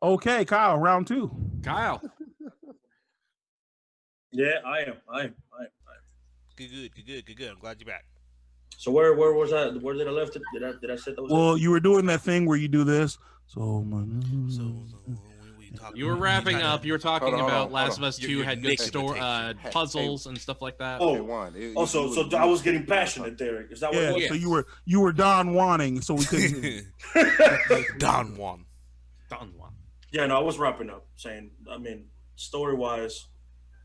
Okay, Kyle, round 2. Kyle. yeah, I am. Good. I'm glad you're back. So where was I? Where did I left it? Did I say that was? Well, you were doing that thing where you do this. So You were wrapping up. You were talking Hold on, about hold Last on. of Us 2 You're had good nicking the store tape. puzzles and stuff like that. Oh, Hey, Juan, so I was getting passionate there. Is that what yeah, it was? so you were Don wanting, so we couldn't. Don Juan. Done one. Yeah, no, I was wrapping up, saying, I mean, story wise,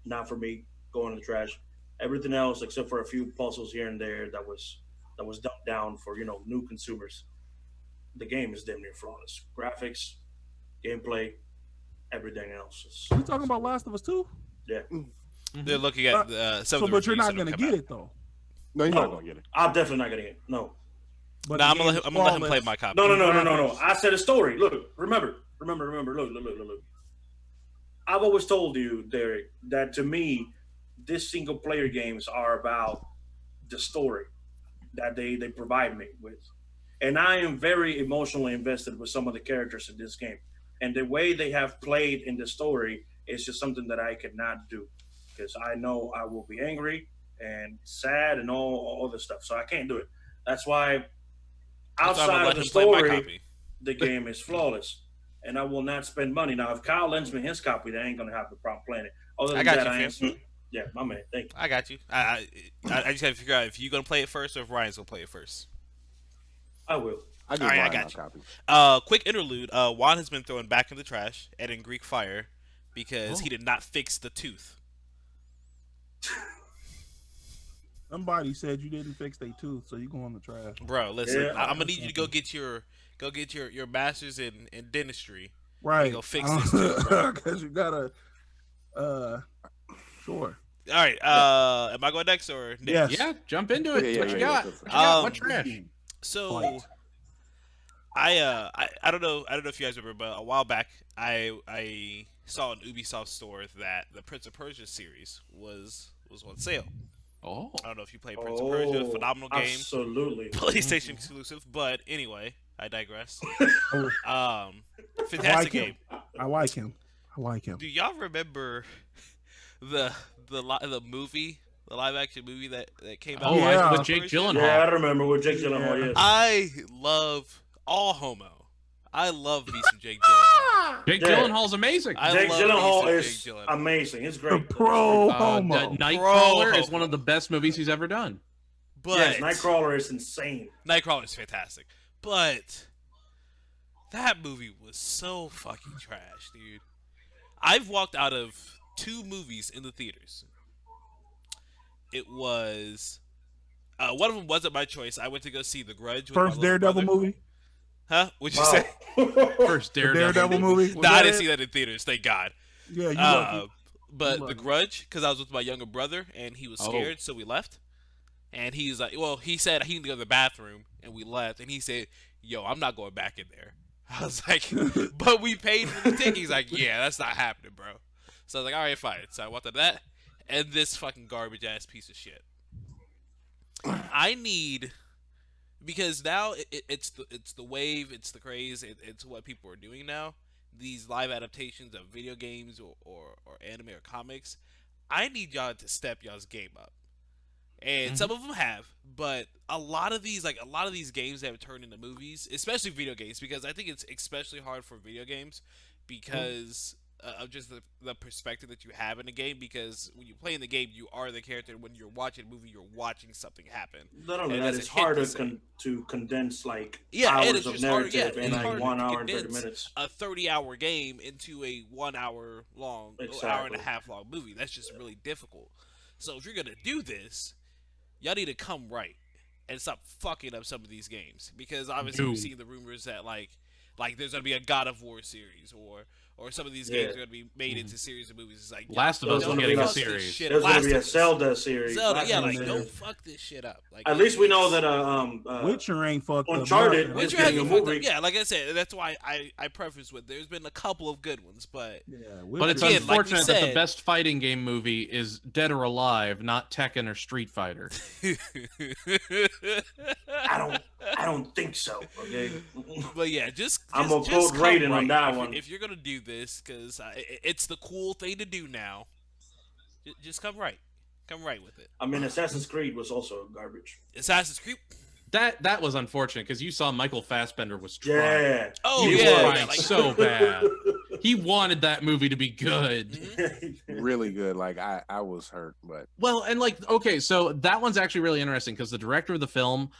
not for me, going in the trash. Everything else, except for a few puzzles here and there, that was dumbed down for new consumers. The game is damn near flawless. Graphics, gameplay, everything else. You talking about Last of Us 2? Yeah, They're looking at some of the but you're reviews not that gonna have get come out. it though. No, you're No. not gonna get it. I'm definitely not getting it. No, But Nah, the I'm game gonna let him is play flawless. my copy. no. I said a story. Look, remember. Look. I've always told you, Derek, that to me, this single player games are about the story that they provide me with. And I am very emotionally invested with some of the characters in this game. And the way they have played in the story is just something that I cannot do because I know I will be angry and sad and all other stuff. So I can't do it. That's why That's why I'm gonna outside let of the him play my story, copy. the game is flawless. And I will not spend money. Now, if Kyle lends me his copy, they ain't going to have the problem playing it. Other than I got that, you, I fam. am. Yeah, my man. Thank you. I got you. I just gotta figure out if you're gonna play it first or if Ryan's gonna play it first. I will. I give All right, I Ryan got my you. copy. Quick interlude. Juan has been thrown back in the trash and in Greek fire because he did not fix the tooth. Somebody said you didn't fix their tooth, so you go in the trash. Bro, listen, Yeah. I'm gonna need you to go get your master's in dentistry. Right. Go fix this tooth, bro. Because you gotta. Sure. All right. Am I going next or Nick? Yes. Yeah, jump into it. Yeah, What you yeah, got? yeah. What you got? What Um, trash? So Fight. I don't know if you guys remember, but a while back I saw an Ubisoft store that the Prince of Persia series was on sale. Oh, I don't know if you played Prince of Persia, phenomenal game, Absolutely. PlayStation exclusive. But anyway, I digress. Oh, Fantastic him. game. I like him. Do y'all remember the movie, the live action movie that came out? oh, Yeah. with Jake Gyllenhaal. Yeah, I remember with Jake Gyllenhaal. Yeah. Yes. I love all homo. I love me some Jake Gyllenhaal. Jake Yeah. Gyllenhal's amazing. I Jake love me Gyllenhaal some is Jake Gyllenhaal. amazing. It's The great. pro homo. Nightcrawler Bro. is one of the best movies he's ever done. But Yes, Nightcrawler is insane. Nightcrawler is fantastic. But that movie was so fucking trash, dude. I've walked out of 2 movies in the theaters. It was one of them wasn't my choice. I went to go see The Grudge. With First my little Daredevil brother. movie. Huh? What'd you Wow. say? First The Daredevil. Daredevil movie. Nah, I didn't see that in theaters. Thank God. Yeah, you lucky. But You The lucky. Grudge, because I was with my younger brother and he was Oh. scared, so we left. And he's like, well, he said he needed to go to the bathroom, and we left. And he said, "Yo, I'm not going back in there." I was like, "But we paid for the ticket." He's like, "Yeah, that's not happening, bro." So I was like, "All right, fine." So I wanted that and this fucking garbage ass piece of shit. I need, because now it's the wave, it's the craze, it's what people are doing now. These live adaptations of video games or anime or comics. I need y'all to step y'all's game up. And some of them have, but a lot of these games that have turned into movies, especially video games, because I think it's especially hard for video games because of just the perspective that you have in the game, because when you play in the game, you are the character. When you're watching a movie, you're watching something happen. Not only And that, doesn't it's hit hard the same. to condense like Yeah, and hours it's of just hard. Yeah, narrative in it's like hard 1 to hour and 30 condense minutes. a 30-hour game into a 1 hour long, hour and Exactly. a half long movie. That's just really difficult. So if you're gonna do this, y'all need to come right and stop fucking up some of these games, because obviously we've seen the rumors that like there's gonna be a God of War series, or some of these games are gonna be made into series of movies. It's like, Last of Us is don't getting a fuck this series. shit There's up. going to be a Last of Us. Zelda series. Zelda, Last yeah, of Us like series. don't fuck this shit up. Like, At least we know that Witcher ain't fucked up. Uncharted nothing. is Witcher getting a hasn't fucked movie. up. Yeah, like I said, that's why I preface with there's been a couple of good ones, but Yeah, But it's Again, like we unfortunate that the said- best fighting game movie is Dead or Alive, not Tekken or Street Fighter. I don't think so. Okay. But yeah, just I'm gonna just quote come Raiden on right. that If- one. If you're gonna do this, because it's the cool thing to do now, just come right. Come right with it. I mean, Assassin's Creed was also garbage. Assassin's Creed. That was unfortunate because you saw Michael Fassbender was trying. Yeah. Oh He yeah, was yeah, trying like, so bad. He wanted that movie to be good. Mhm. Really good. Like I was hurt, but Well, and like, okay, so that one's actually really interesting because the director of the film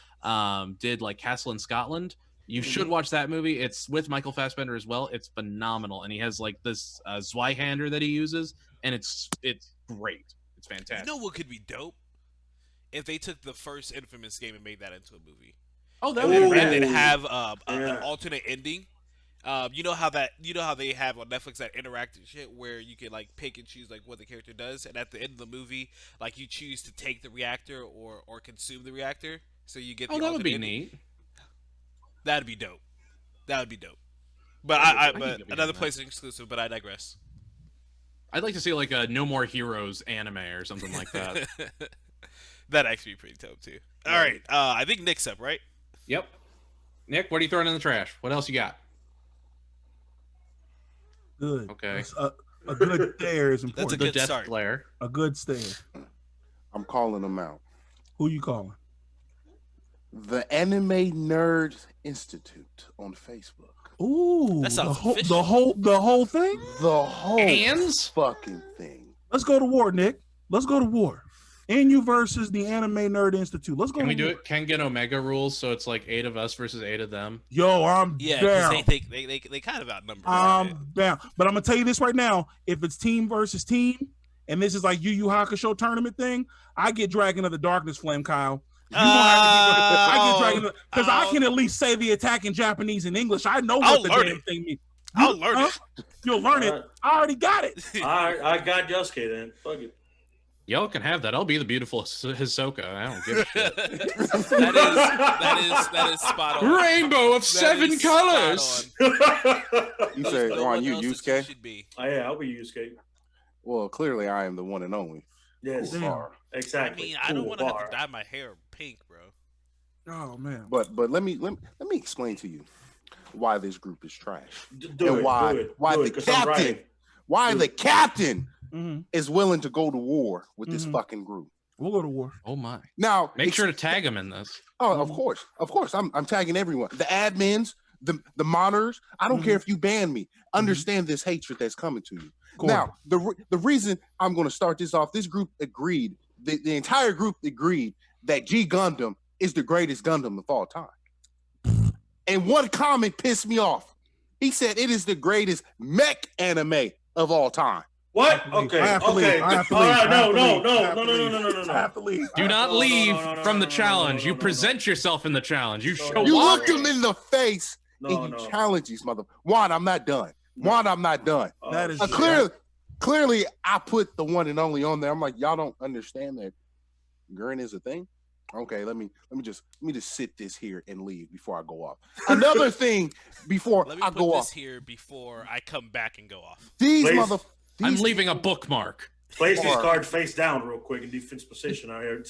did like Castle in Scotland. You should watch that movie. It's with Michael Fassbender as well. It's phenomenal, and he has like this Zweihander that he uses, and it's great. It's fantastic. You know what could be dope? If they took the first Infamous game and made that into a movie, Oh, that Ooh. would be and great. then have an Yeah. alternate ending. You know how they have on Netflix that interactive shit where you can like pick and choose like what the character does, and at the end of the movie, like you choose to take the reactor or consume the reactor, so you get. Oh, the that would be alternate ending. neat. That'd be dope. That would be dope. But I but think it'd be another dope. PlayStation exclusive. But I digress. I'd like to see like a No More Heroes anime or something like that. That'd actually be pretty dope too. All right, I think Nick's up, right? Yep. Nick, what are you throwing in the trash? What else you got? Good. Okay. A good stare is important. That's a The good Death start. Glare. A good stare. I'm calling them out. Who you calling? The Anime Nerds Institute on Facebook. Ooh, That sounds official. the whole thing. The whole Hands? fucking thing. Let's go to war, Nick. Let's go to war. NU versus the Anime Nerd Institute. Let's go. Can we to do war. it? Can get Omega rules, so it's like 8 of us versus 8 of them. Yo, I'm Yeah, down. because they kind of outnumber. I'm down. But I'm gonna tell you this right now: if it's team versus team, and this is like Yu Yu Hakusho tournament thing, I get Dragon of the Darkness Flame, Kyle. You gonna have to I get Dragon because I can at least say the attack in Japanese and English. I know I'll what the learn damn it. thing means. I'll learn it. You'll learn it. Alright. I already got it. I got Yosuke then. Fuck it. Y'all can have that. I'll be the beautiful Hisoka. I don't give a shit. that is spot on. Rainbow of That 7 is colors. spot on. You There's said, no Juan, one you else that Yusuke? should be. Oh, yeah, I'll be Yusuke. Well, clearly I am the one and only. Yes, Damn. Bar. I exactly. mean, I don't Cool want to have bar. to dye my hair pink, bro. Oh man. But let me explain to you why this group is trash. Do and it, why do it, why do the it, 'cause I'm captain writing. why Do the it. captain Mhm. is willing to go to war with this Mhm. fucking group. We'll go to war. Oh my. Now, Make sure to tag him in this. Oh, of course. I'm tagging everyone. The admins, the monitors. I don't care if you ban me. Understand this hatred that's coming to you. Cool. Now, the reason I'm going to start this off. This group agreed. The entire group agreed that G Gundam is the greatest Gundam of all time. And one comment pissed me off. He said it is the greatest mech anime of all time. What? Okay. I have to leave. Okay. I have to All leave. right. I No. have to No. leave. No. I have No. to No. leave. No. No. No. I No. have to leave. Do not no, leave no, no, from no, the no, challenge. no, You no, present yourself in the challenge. You No, show You no, up. look them in the face No. and you No. challenge these mother. Juan, I'm not done. Juan, I'm not done. That is Clearly, I put the one and only on there. I'm like, y'all don't understand that Gurren is a thing. Okay, let me just sit this here and leave before I go off. Another thing before Let me I put go this off. here before I come back and go off. These Please. mother. I'm these leaving a people- bookmark. Place this Or- card face down real quick in defense position out here.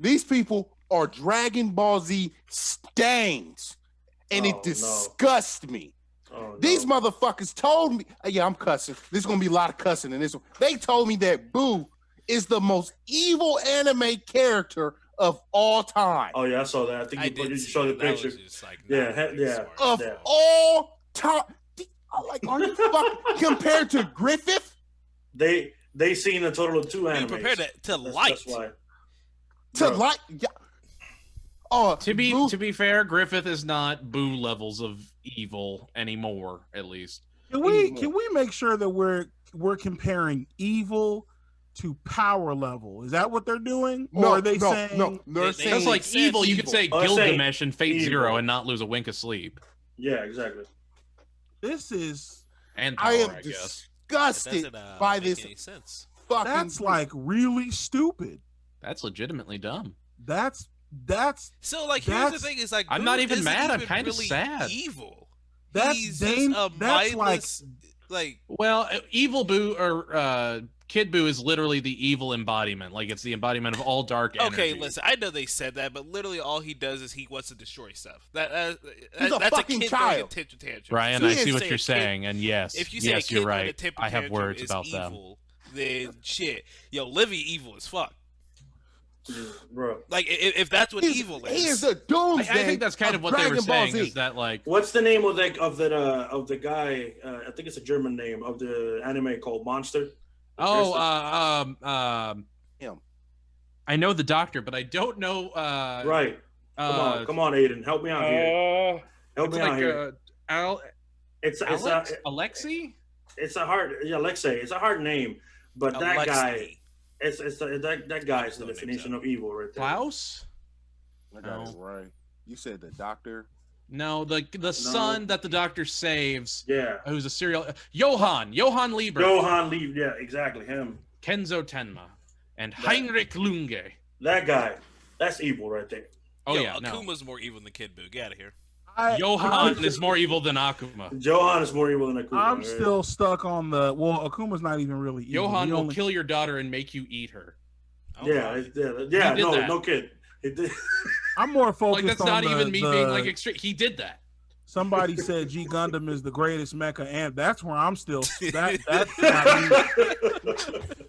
These people are Dragon Ball Z stains, and Oh, it no. disgusts me. Oh, These no. motherfuckers told me, yeah, I'm cussing. There's gonna be a lot of cussing in this one. They told me that Boo is the most evil anime character of all time. Oh yeah, I saw that. I think I you did you see showed the that. That picture. was just like Yeah, not very yeah. smart. Of Yeah. all time. Like, are you fucking compared to Griffith? They seen a total of 2 animes. Compared to Light. That's why. To Bro. Light, yeah. Oh, To be fair, Griffith is not Boo levels of evil anymore, at least. Can we make sure that we're comparing evil to power level? Is that what they're doing? Or are they saying they're saying Because like evil, you could say Oh, they're saying Gilgamesh and Fate evil. Zero and not lose a wink of sleep. Yeah, exactly. this is And power, I am I guess. disgusted by make this any sense. fucking. that's like really stupid. That's legitimately dumb. That's So like here's the thing: is like I'm Boo not even isn't mad, I'm even kinda really sad. Evil. That's He's Dane- just a that's mindless, like Well, Evil Boo or Kid Boo is literally the evil embodiment. Like it's the embodiment of all dark energy. okay. Listen, I know they said that, but literally all he does is he wants to destroy stuff. He's a that's fucking a kid throwing a child. temper tantrum. Brian, So I if see you what say you're a kid- saying, and yes, If you say yes, a kid you're throwing a right. temper I have tantrum words is about them. evil, then shit, yo, Livy evil as fuck. Bro. Like if that's what evil He is is. the doomsday. I think that's kind of what they were Dragon Ball saying Z. is that like What's the name of the guy? I think it's a German name of the anime called Monster. Him. I know the doctor, but I don't know. Right. Come on, Aiden, help me out here. Help It's me out like here. It's Alexi. it's a hard Alexei. It's a hard name, but that guy. Alexei. That guy is the Don't make definition that. of evil right there. Klaus? I got it right. You said the doctor. No, the son that the doctor saves, Yeah. who's a serial Johann Lieber, Johann Lee. Yeah, exactly him. Kenzo Tenma, and Heinrich Lunge. That guy. That's evil right there. Oh Yo, yeah, no. Akuma's more evil than Kid Boo. Get out of here. Johann is more evil than Akuma. Johann is more evil than Akuma. I'm right? still stuck on Akuma's not even really evil. Johann He will only- kill your daughter and make you eat her. Oh, Yeah, my. yeah. He did that. No kid. It did. I'm more focused Like that's on not the- even me the- being like extreme. He did that. Somebody said G Gundam is the greatest mecha, and that's where I'm still. That's not me.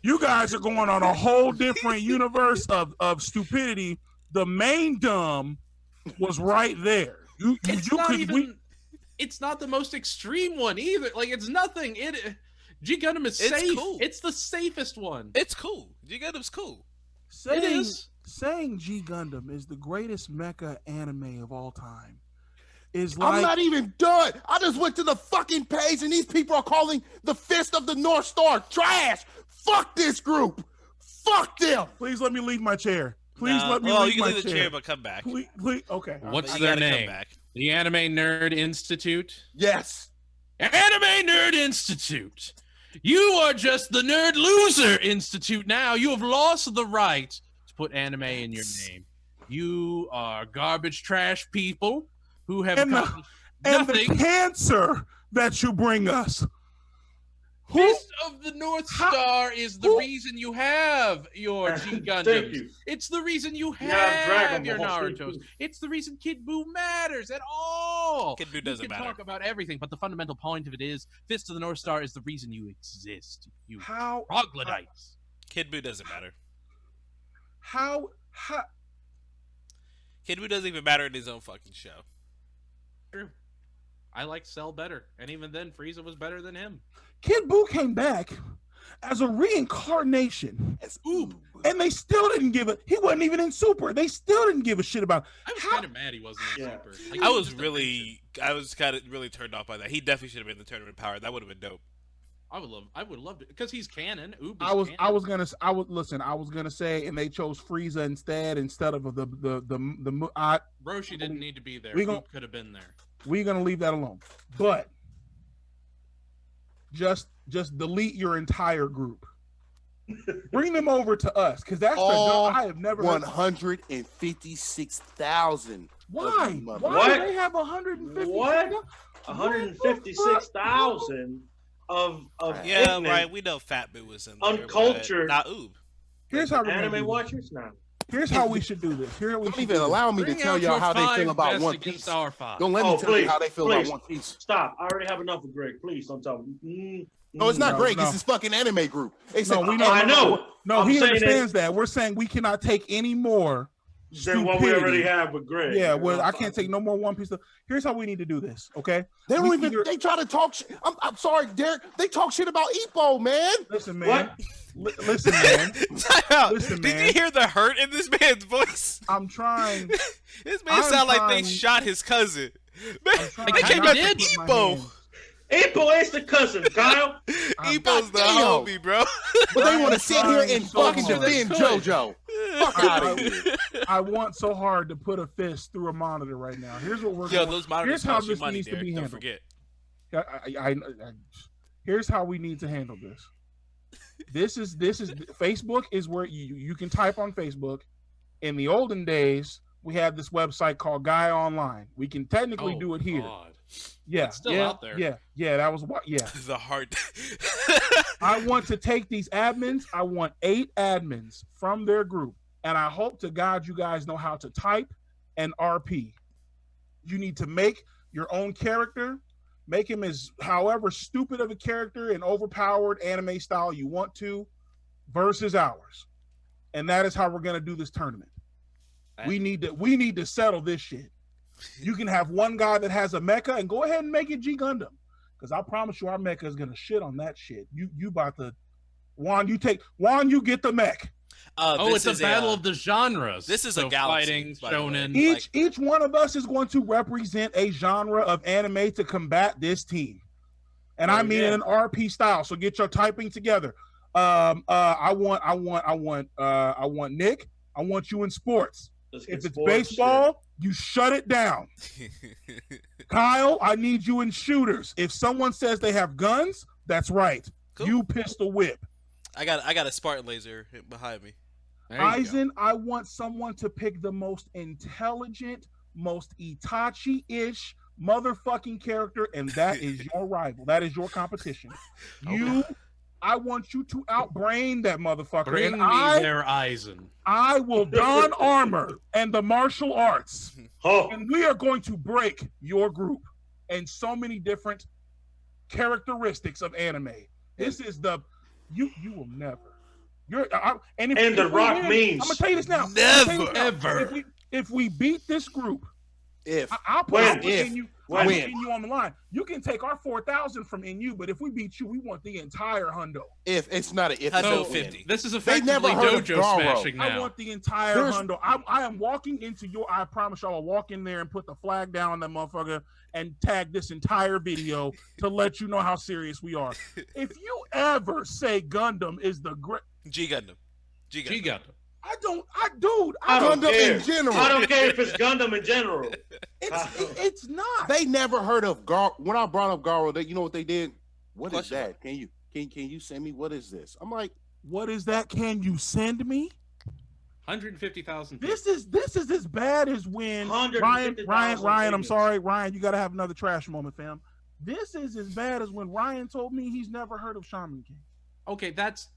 You guys are going on a whole different universe of stupidity. The main dumb was right there. It's not the most extreme one either. Like it's nothing. G Gundam is safe. Cool. It's the safest one. It's cool. G Gundam's cool. Saying G Gundam is the greatest mecha anime of all time is like I'm not even done. I just went to the fucking page and these people are calling the Fist of the North Star trash. Fuck this group. Fuck them. Please let me leave my chair. Please let me you leave can my leave the chair. chair, but come back. Please, okay. What's But you their gotta come name? back. The Anime Nerd Institute. Yes. Anime Nerd Institute. You are just the Nerd Loser Institute now. You have lost the right to put anime in your name. You are garbage trash people who have accomplished And the nothing. cancer that you bring us. Fist of the North Star is the reason you have your G Thank Gundams. you. It's the reason you Yeah, have Dragon your Ball. Narutos. It's the reason Kid Buu matters at all. Kid Buu doesn't You can matter. talk about everything, but the fundamental point of it is Fist of the North Star is the reason you exist. You How troglodytes. Kid Buu doesn't matter. how Kid Buu doesn't even matter in his own fucking show. True. I like Cell better, and even then, Frieza was better than him. Kid Buu came back as a reincarnation as Oob, and they still didn't give a. He wasn't even in Super. They still didn't give a shit about. I was How- kind of mad he wasn't in Yeah. Super. Like, I he was just a kind of really turned off by that. He definitely should have been in the tournament power. That would have been dope. I would love it because he's canon. Oob is I was canon. gonna say, and they chose Frieza instead of the Roshi didn't need to be there. We gon- Oob could have been there. we're gonna leave that alone. But just delete your entire group. Bring them over to us, because that's All I have never heard. 156,000. Why? What? Why do they have 150? What? 156,000 of Yeah, ignorant right. We know Fat Boo was in there. Uncultured- but not Oob. Here's how we're gonna do anime this. watchers now. Here's how we should do this. Don't even allow me to Bring tell out y'all your how they five feel about best One against Piece. our five. Don't let me Oh, tell you please, how they feel please. about One Piece. Stop. I already have enough of Greg. Please don't tell me. No, it's not No, great. no. It's his fucking anime group. They said, No, we know. I know. No, I'm he saying understands that. We're saying we cannot take any more than what we already have with Greg. Yeah, well, I can't take no more One Piece. Here's how we need to do this, okay? They don't even. They try to talk. I'm sorry, Derek. They talk shit about Ippo, man. Listen, man. What? Listen, man. Time out. Listen, Did man. you hear the hurt in this man's voice? I'm trying. This man sound like they shot his cousin. Man, they came not back to to put my Ippo. hands- Ippo is the cousin, Kyle. Ippo's the Damn. homie, bro. But they want to sit here and trying so fucking hard. defend JoJo. Fuck out of here. I want so hard to put a fist through a monitor right now. Here's what we're Yo, going. those monitors Here's how cost you this money, needs to Derek. be Don't handled. forget. Here's how we need to handle this. This is Facebook is where you can type on Facebook. In the olden days, we had this website called Guy Online. We can technically do it here. God. Yeah, It's still yeah, out there. Yeah, that was what. Yeah, The heart. I want to take these admins. I want 8 admins from their group, and I hope to God you guys know how to type and RP. You need to make your own character. Make him as however stupid of a character and overpowered anime style you want to, versus ours, and that is how we're gonna do this tournament. We need to settle this shit. You can have one guy that has a mecha and go ahead and make it G Gundam, because I promise you our mecha is gonna shit on that shit. You about to Juan? You get the mech. It's a battle of the genres. This is so a galaxy, fighting, by the way. shonen. Each one of us is going to represent a genre of anime to combat this team, and I mean in an RP style. So get your typing together. I want Nick. I want you in sports. If it's baseball, you shut it down. Kyle, I need you in shooters. If someone says they have guns, that's right. Cool. You pistol whip. I got a Spartan laser behind me. Aizen, I want someone to pick the most intelligent, most Itachi-ish motherfucking character, and that is your rival. That is your competition. I want you to outbrain that motherfucker. Bring and me their Aizen. I will don armor and the martial arts, and we are going to break your group and so many different characteristics of anime. This is you will never. The Rock memes. I'm gonna tell you this now. Never, ever. If we beat this group, I'll put NU on the line. You can take our 4,000 from NU, but if we beat you, we want the entire hundo. If it's not a if, Hundo it's 50. This is They effectively never heard of dojo Garo. smashing now. I want the entire hundo. I am walking into I promise y'all, I'll walk in there and put the flag down on that motherfucker and tag this entire video to let you know how serious we are. If you ever say Gundam is the great G Gundam. G Gundam. I don't Gundam care. in general. I don't care if it's Gundam in general. It's not. They never heard of Garo. When I brought up Garo, you know what they did? What is Question that? Can you send me? What is this? I'm like, what is that? Can you send me? 150,000. This is as bad as when Ryan. I'm sorry, Ryan. You got to have another trash moment, fam. This is as bad as when Ryan told me he's never heard of Shaman King. Okay, that's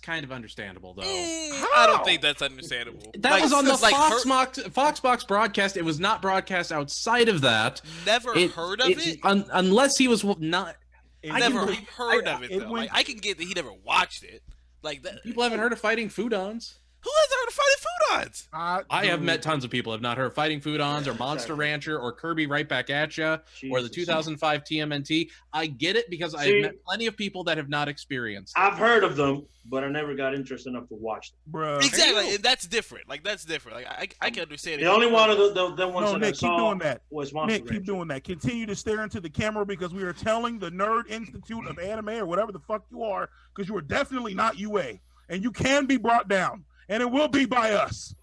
kind of understandable though. I don't think that's understandable. That was on the Foxbox broadcast. It was not broadcast outside of that. Never heard of it? Unless he was not. Never heard of it though. I can get that he never watched it. Like that. People haven't heard of Fighting Foodons. Who has heard of Fighting Foodons? I have met tons of people who have not heard of Fighting Foodons or Monster Rancher or Kirby Right Back at Ya or the 2005 TMNT. I get it because I've met plenty of people that have not experienced it. I've heard of them, but I never got interested enough to watch them. Bruh. Exactly, and that's different. Like that's different. Like I can understand. The only one of the ones No, that I Nick, keep saw doing that. was Monster Nick, keep Rancher. doing that. Continue to stare into the camera because we are telling the Nerd Institute of Anime or whatever the fuck you are, because you are definitely not UA, and you can be brought down. And it will be by us.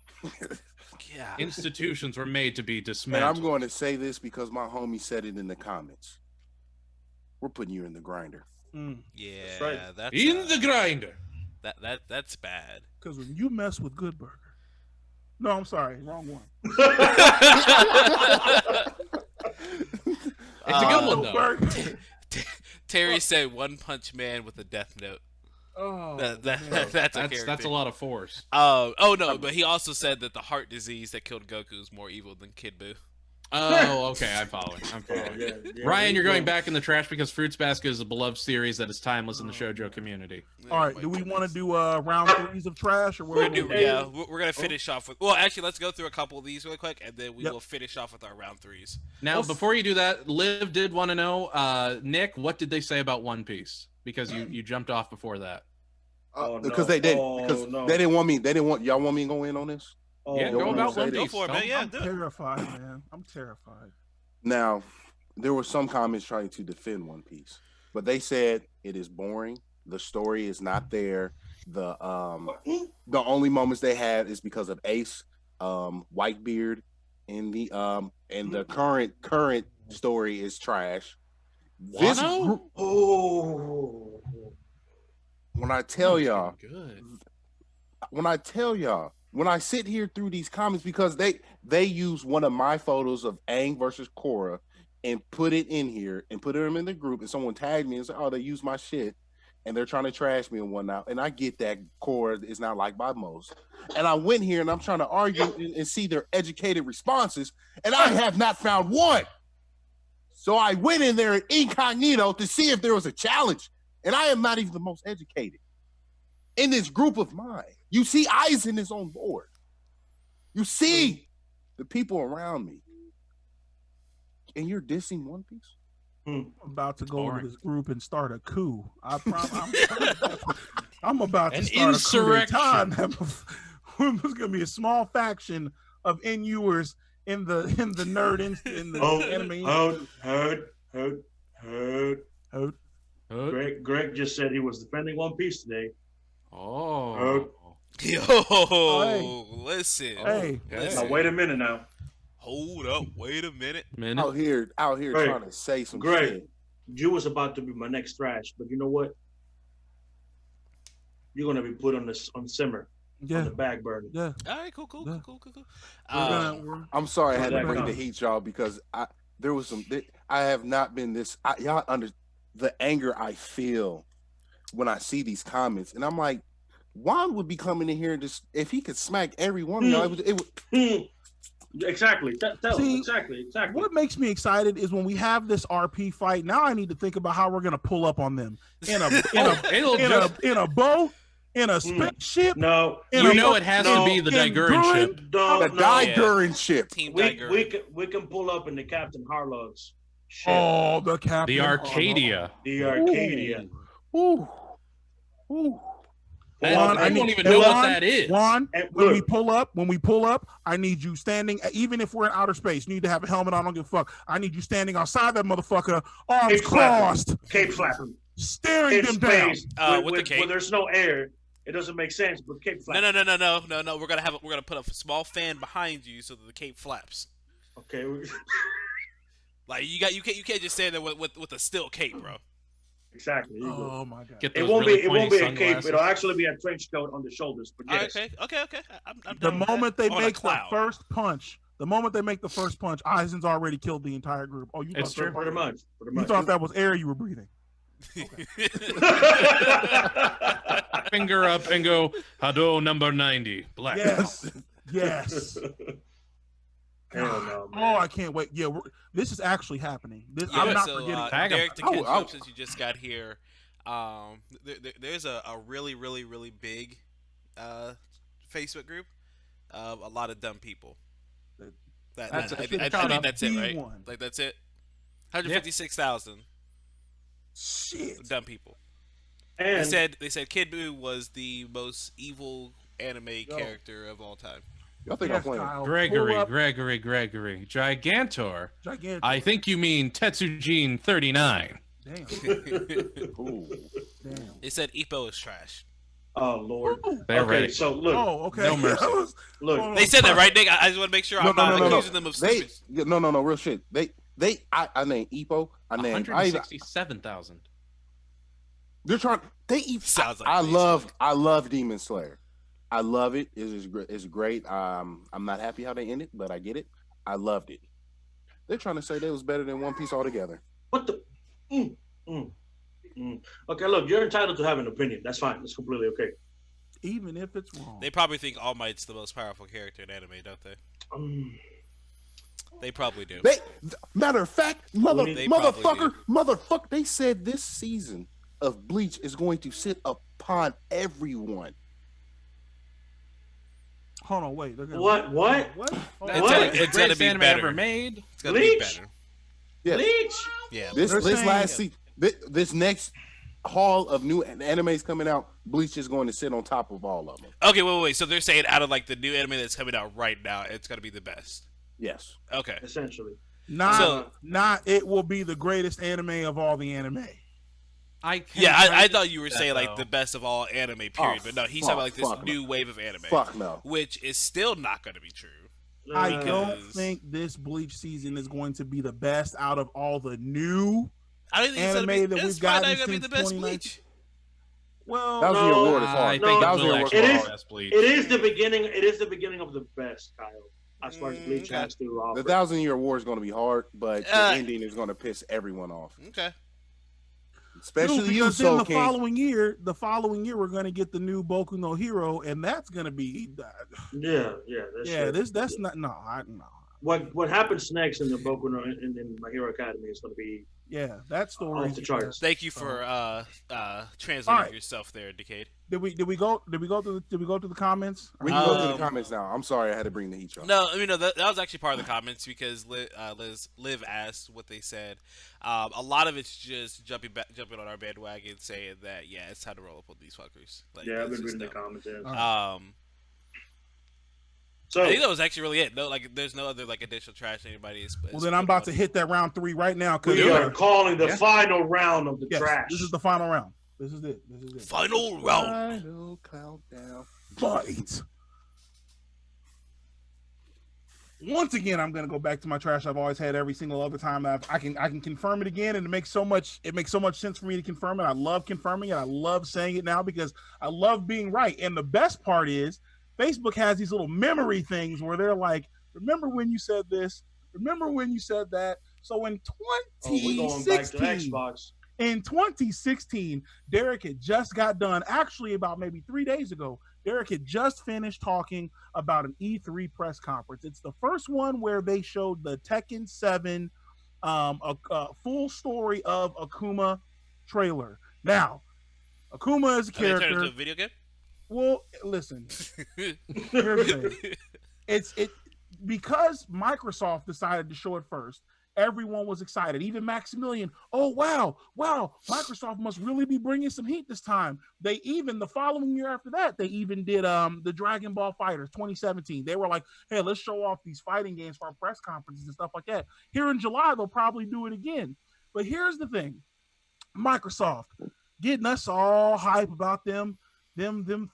Yeah. Institutions were made to be and dismantled. I'm going to say this because my homie said it in the comments. We're putting you in the grinder. Yeah, That's right. In the grinder. That's bad. Because when you mess with Good Burger. No, I'm sorry. Wrong one. It's a good one, though. Terry said One Punch Man with a death note. Oh, That's a lot of force. Oh no, but he also said that the heart disease that killed Goku is more evil than Kid Buu. Oh, okay. I'm following. Yeah, Ryan, you're going back in the trash because Fruits Basket is a beloved series that is timeless in the shoujo community. All right, do we want to do round 3s of trash, or We're what? gonna finish off with. Well, actually, let's go through a couple of these really quick, and then we will finish off with our round 3s. Now, before you do that, Liv did want to know, Nick, what did they say about One Piece? Because you jumped off before that. Because they didn't. Because they didn't want me. They didn't want y'all. Want me to go in on this? Yeah, go about One Piece. Go for it, man. Yeah, I'm terrified, man. I'm terrified. Now, there were some comments trying to defend One Piece, but they said it is boring. The story is not there. The only moments they had is because of Ace, Whitebeard, and the current story is trash. This group, when I tell y'all, when I sit here through these comments, because they use one of my photos of Aang versus Korra and put it in here and put them in the group, and someone tagged me and said, "Oh, they use my shit," and they're trying to trash me and whatnot. And I get that Korra is not liked by most. And I went here and I'm trying to argue and see their educated responses, and I have not found one. So I went in there incognito to see if there was a challenge, and I am not even the most educated in this group of mine. You see Eisen is on board. You see the people around me. And you're dissing One Piece? I'm about to go over this group and start a coup. I promise. I'm about to start a coup d'etat. There's going to be a small faction of NUers in the nerd in the anime. Greg just said he was defending One Piece today. Oh. Yo, listen. Hey, now wait a minute now. Hold up, wait a minute. Out here Greg, trying to say some shit. You was about to be my next trash, but you know what? You're gonna be put on simmer. On the back burner. Yeah. All right, cool. I'm sorry I had to bring the heat, y'all, because I have not been this. Y'all under the anger I feel when I see these comments, and I'm like, Juan would be coming in here and just, if he could smack every one of y'all, it would. Exactly. Exactly. What makes me excited is when we have this RP fight. Now I need to think about how we're gonna pull up on them in a boat, in a spaceship. No, it has to be the Daigurin ship. The Daigurin ship. Team we can pull up in the Captain Harlock's ship. Oh, the Captain. The Arcadia. The Arcadia. Ooh. Juan, I don't even know what that is. Juan, when we pull up, I need you standing, even if we're in outer space, you need to have a helmet on, I don't give a fuck. I need you standing outside that motherfucker, arms crossed. Cape flapping. Staring them down. With the cape. When there's no air, it doesn't make sense, but cape flapping. No. We're gonna put a small fan behind you so that the cape flaps. Okay. Like you can't just stand there with a still cape, bro. Exactly. Oh my god! It won't be a cape. It'll actually be a trench coat on the shoulders. But yes. Okay. I'm the moment they make the first punch, Eisen's already killed the entire group. Oh, you thought pretty much. You thought that was air you were breathing. Okay. Finger up and go Hado number 90. Black. Yes. Hell no, man. Oh, I can't wait. Yeah, this is actually happening. I'm not forgetting. Derek, to catch up since you just got here, there's a really, really, really big Facebook group of a lot of dumb people. That's it, right? Like, that's it? 156,000 dumb people. And they said Kid Buu was the most evil anime character of all time. Y'all think I'm playing? Gregory. Gigantor. I think you mean Tetsujin 39. Damn. They said Ippo is trash. Oh Lord. They're ready. So look. Oh, okay. No mercy. Look. They said that, right, Nick? I just want to make sure I'm not accusing them of stupid. No, real shit. I named Ippo. I named 167,000. They're trying. Sounds like I love Demon Slayer. I love it. It's great. I'm not happy how they ended, but I get it. I loved it. They're trying to say they was better than One Piece altogether. What the? Okay, look, you're entitled to have an opinion. That's fine. That's completely okay. Even if it's wrong. They probably think All Might's the most powerful character in anime, don't they? They probably do. Matter of fact, They probably motherfucker, they said this season of Bleach is going to sit upon everyone. Hold on, wait. What? What? It's gonna be anime better. ever made. It's gonna be Bleach? better. Yes. Bleach? Yeah. This next haul of new animes coming out, Bleach is going to sit on top of all of them. Okay, wait. So they're saying out of like the new anime that's coming out right now, it's gonna be the best. Yes. Okay. Essentially. Not it will be the greatest anime of all the anime. I thought you were saying like the best of all anime, period. But no, he's talking about like this new wave of anime. Fuck no. Which is still not going to be true. I don't think this Bleach season is going to be the best out of all the new anime that we've gotten since 2019. Well, that was the award. I think that was the award. It is the beginning. It is the beginning of the best, Kyle. As far as Bleach has to offer. The 1,000-year war is going to be hard, but the ending is going to piss everyone off. Okay. Especially you, then the following year, we're going to get the new Boku no Hero, and that's going to be That's not no. What happens next in the Boku no in My Hero Academy is going to be that story off the charts. Thank you for translating yourself there, Decade. Did we go to the comments? We can go to the comments now. I'm sorry I had to bring the heat on. No, that was actually part of the comments because Liv asked what they said. A lot of it's just jumping on our bandwagon, saying that it's time to roll up with these fuckers. Like, I've been reading the comments. So I think that was actually really it. No, there's no other additional trash anybody is. Well, then I'm about to hit that round 3 right now. We are calling the final round of the trash. This is the final round. This is it. Final round. Final countdown. Fight. Once again, I'm gonna go back to my trash I've always had every single other time. I can confirm it again, and it makes so much sense for me to confirm it. I love confirming it. I love saying it now because I love being right. And the best part is Facebook has these little memory things where they're like, remember when you said this? Remember when you said that? So in 2016, Derek had just got done, actually about maybe 3 days ago, Derek had just finished talking about an E3 press conference. It's the first one where they showed the Tekken 7 a full story of Akuma trailer. Now, Akuma is a character. They turned it into a video game? Well, listen. Here's the thing. It's because Microsoft decided to show it first. Everyone was excited. Even Maximilian. Oh wow! Microsoft must really be bringing some heat this time. They even the following year after that, they even did the Dragon Ball Fighters 2017. They were like, hey, let's show off these fighting games for our press conferences and stuff like that. Here in July, they'll probably do it again. But here's the thing: Microsoft getting us all hype about them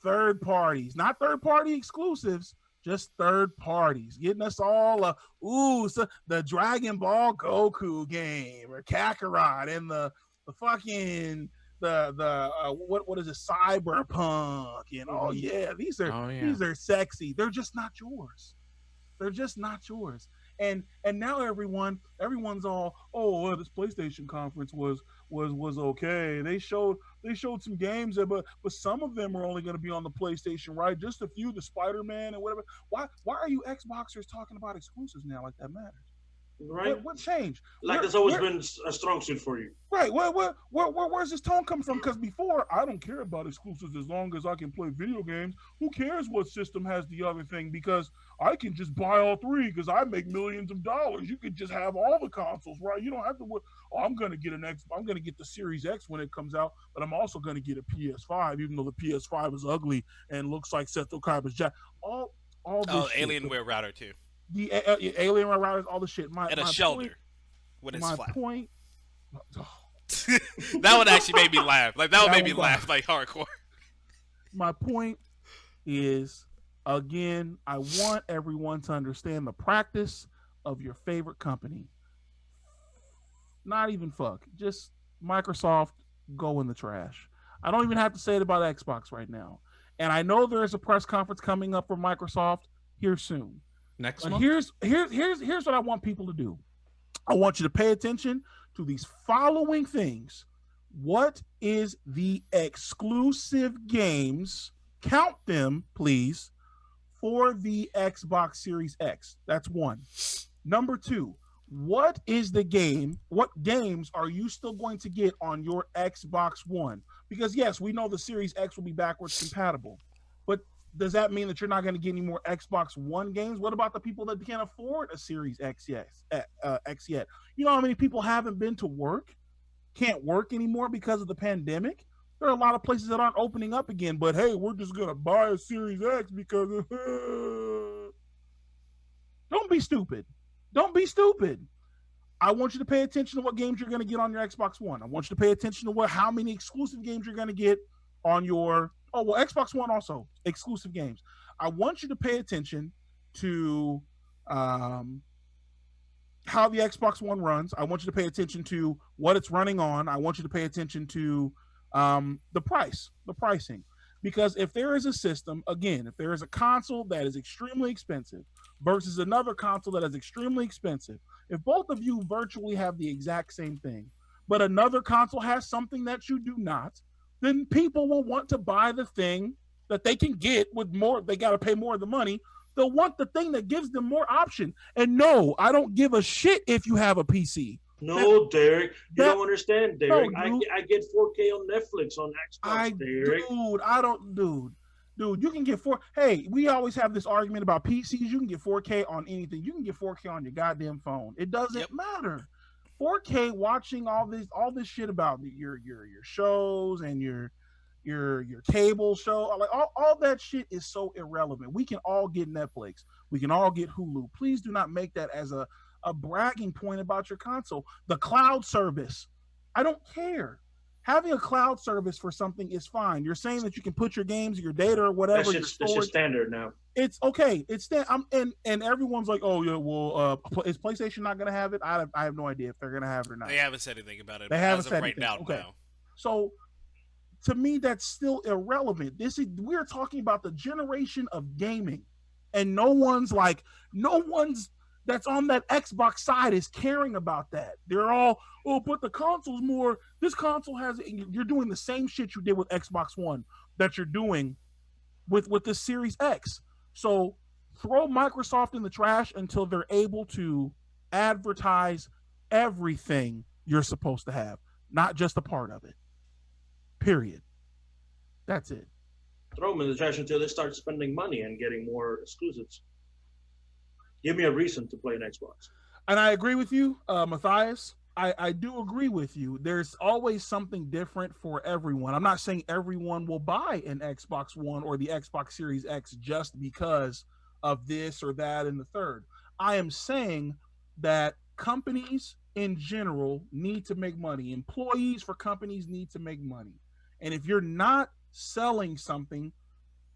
third parties, not third party exclusives, just third parties, getting us all the Dragon Ball Goku game or Kakarot and the fucking what is it, Cyberpunk, and these are sexy. They're just not yours. And now everyone's all, this PlayStation conference was okay. They showed some games, but some of them are only going to be on the PlayStation, right? Just a few, the Spider-Man and whatever. Why are you Xboxers talking about exclusives now like that matters? Right. What changed? There's always been a strong suit for you. Right. Where's this tone coming from? Because before, I don't care about exclusives as long as I can play video games. Who cares what system has the other thing? Because I can just buy all 3 because I make millions of dollars. You could just have all the consoles, right? You don't have to. I'm going to get I'm going to get the Series X when it comes out, but I'm also going to get a PS5, even though the PS5 is ugly and looks like Seto Kaiba's jack. All this shit. Alienware router too. The Alienware routers, all the shit. And a shelter when it's flat. Point. That one actually made me laugh. That one made me laugh hardcore. My point is, again, I want everyone to understand the practice of your favorite company. Not even fuck. Just Microsoft, go in the trash. I don't even have to say it about Xbox right now. And I know there is a press conference coming up for Microsoft here soon. Next but month? Here's what I want people to do. I want you to pay attention to these following things. What is the exclusive games? Count them, please, for the Xbox Series X. That's one. Number 2, what is the game? What games are you still going to get on your Xbox One? Because yes, we know the Series X will be backwards compatible, but does that mean that you're not going to get any more Xbox One games? What about the people that can't afford a Series X yet? X yet? You know how many people haven't been to work, can't work anymore because of the pandemic? There are a lot of places that aren't opening up again, but hey, we're just going to buy a Series X because don't be stupid. Don't be stupid. I want you to pay attention to what games you're going to get on your Xbox One. I want you to pay attention to how many exclusive games you're going to get on your Xbox One also, exclusive games. I want you to pay attention to how the Xbox One runs. I want you to pay attention to what it's running on. I want you to pay attention to the pricing. Because if there is a system, again, if there is a console that is extremely expensive versus another console that is extremely expensive, if both of you virtually have the exact same thing, but another console has something that you do not, then people will want to buy the thing that they can get with more. They got to pay more of the money. They'll want the thing that gives them more option. And no, I don't give a shit if you have a PC. No, Derek, you don't understand, Derek. No, I get 4K on Netflix on Xbox, Derek. Dude, you can get Hey, we always have this argument about PCs. You can get 4K on anything. You can get 4K on your goddamn phone. It doesn't matter. 4K watching all this shit about your shows and your cable show, like all that shit is so irrelevant. We can all get Netflix. We can all get Hulu. Please do not make that as a bragging point about your console. The cloud service, I don't care. Having a cloud service for something is fine. You're saying that you can put your games, your data, or whatever. That's just standard now. It's okay. And everyone's like, oh yeah, well, is PlayStation not going to have it? I have no idea if they're going to have it or not. They haven't said anything about it. They haven't said right anything. Now. No. So to me, that's still irrelevant. We're talking about the generation of gaming, and no one's that's on that Xbox side is caring about that. They're all, but the console's more, this console has, you're doing the same shit you did with Xbox One that you're doing with the Series X. So throw Microsoft in the trash until they're able to advertise everything you're supposed to have, not just a part of it. Period. That's it. Throw them in the trash until they start spending money and getting more exclusives. Give me a reason to play an Xbox. And I agree with you, Matthias. I do agree with you. There's always something different for everyone. I'm not saying everyone will buy an Xbox One or the Xbox Series X just because of this or that and the third. I am saying that companies in general need to make money. Employees for companies need to make money. And if you're not selling something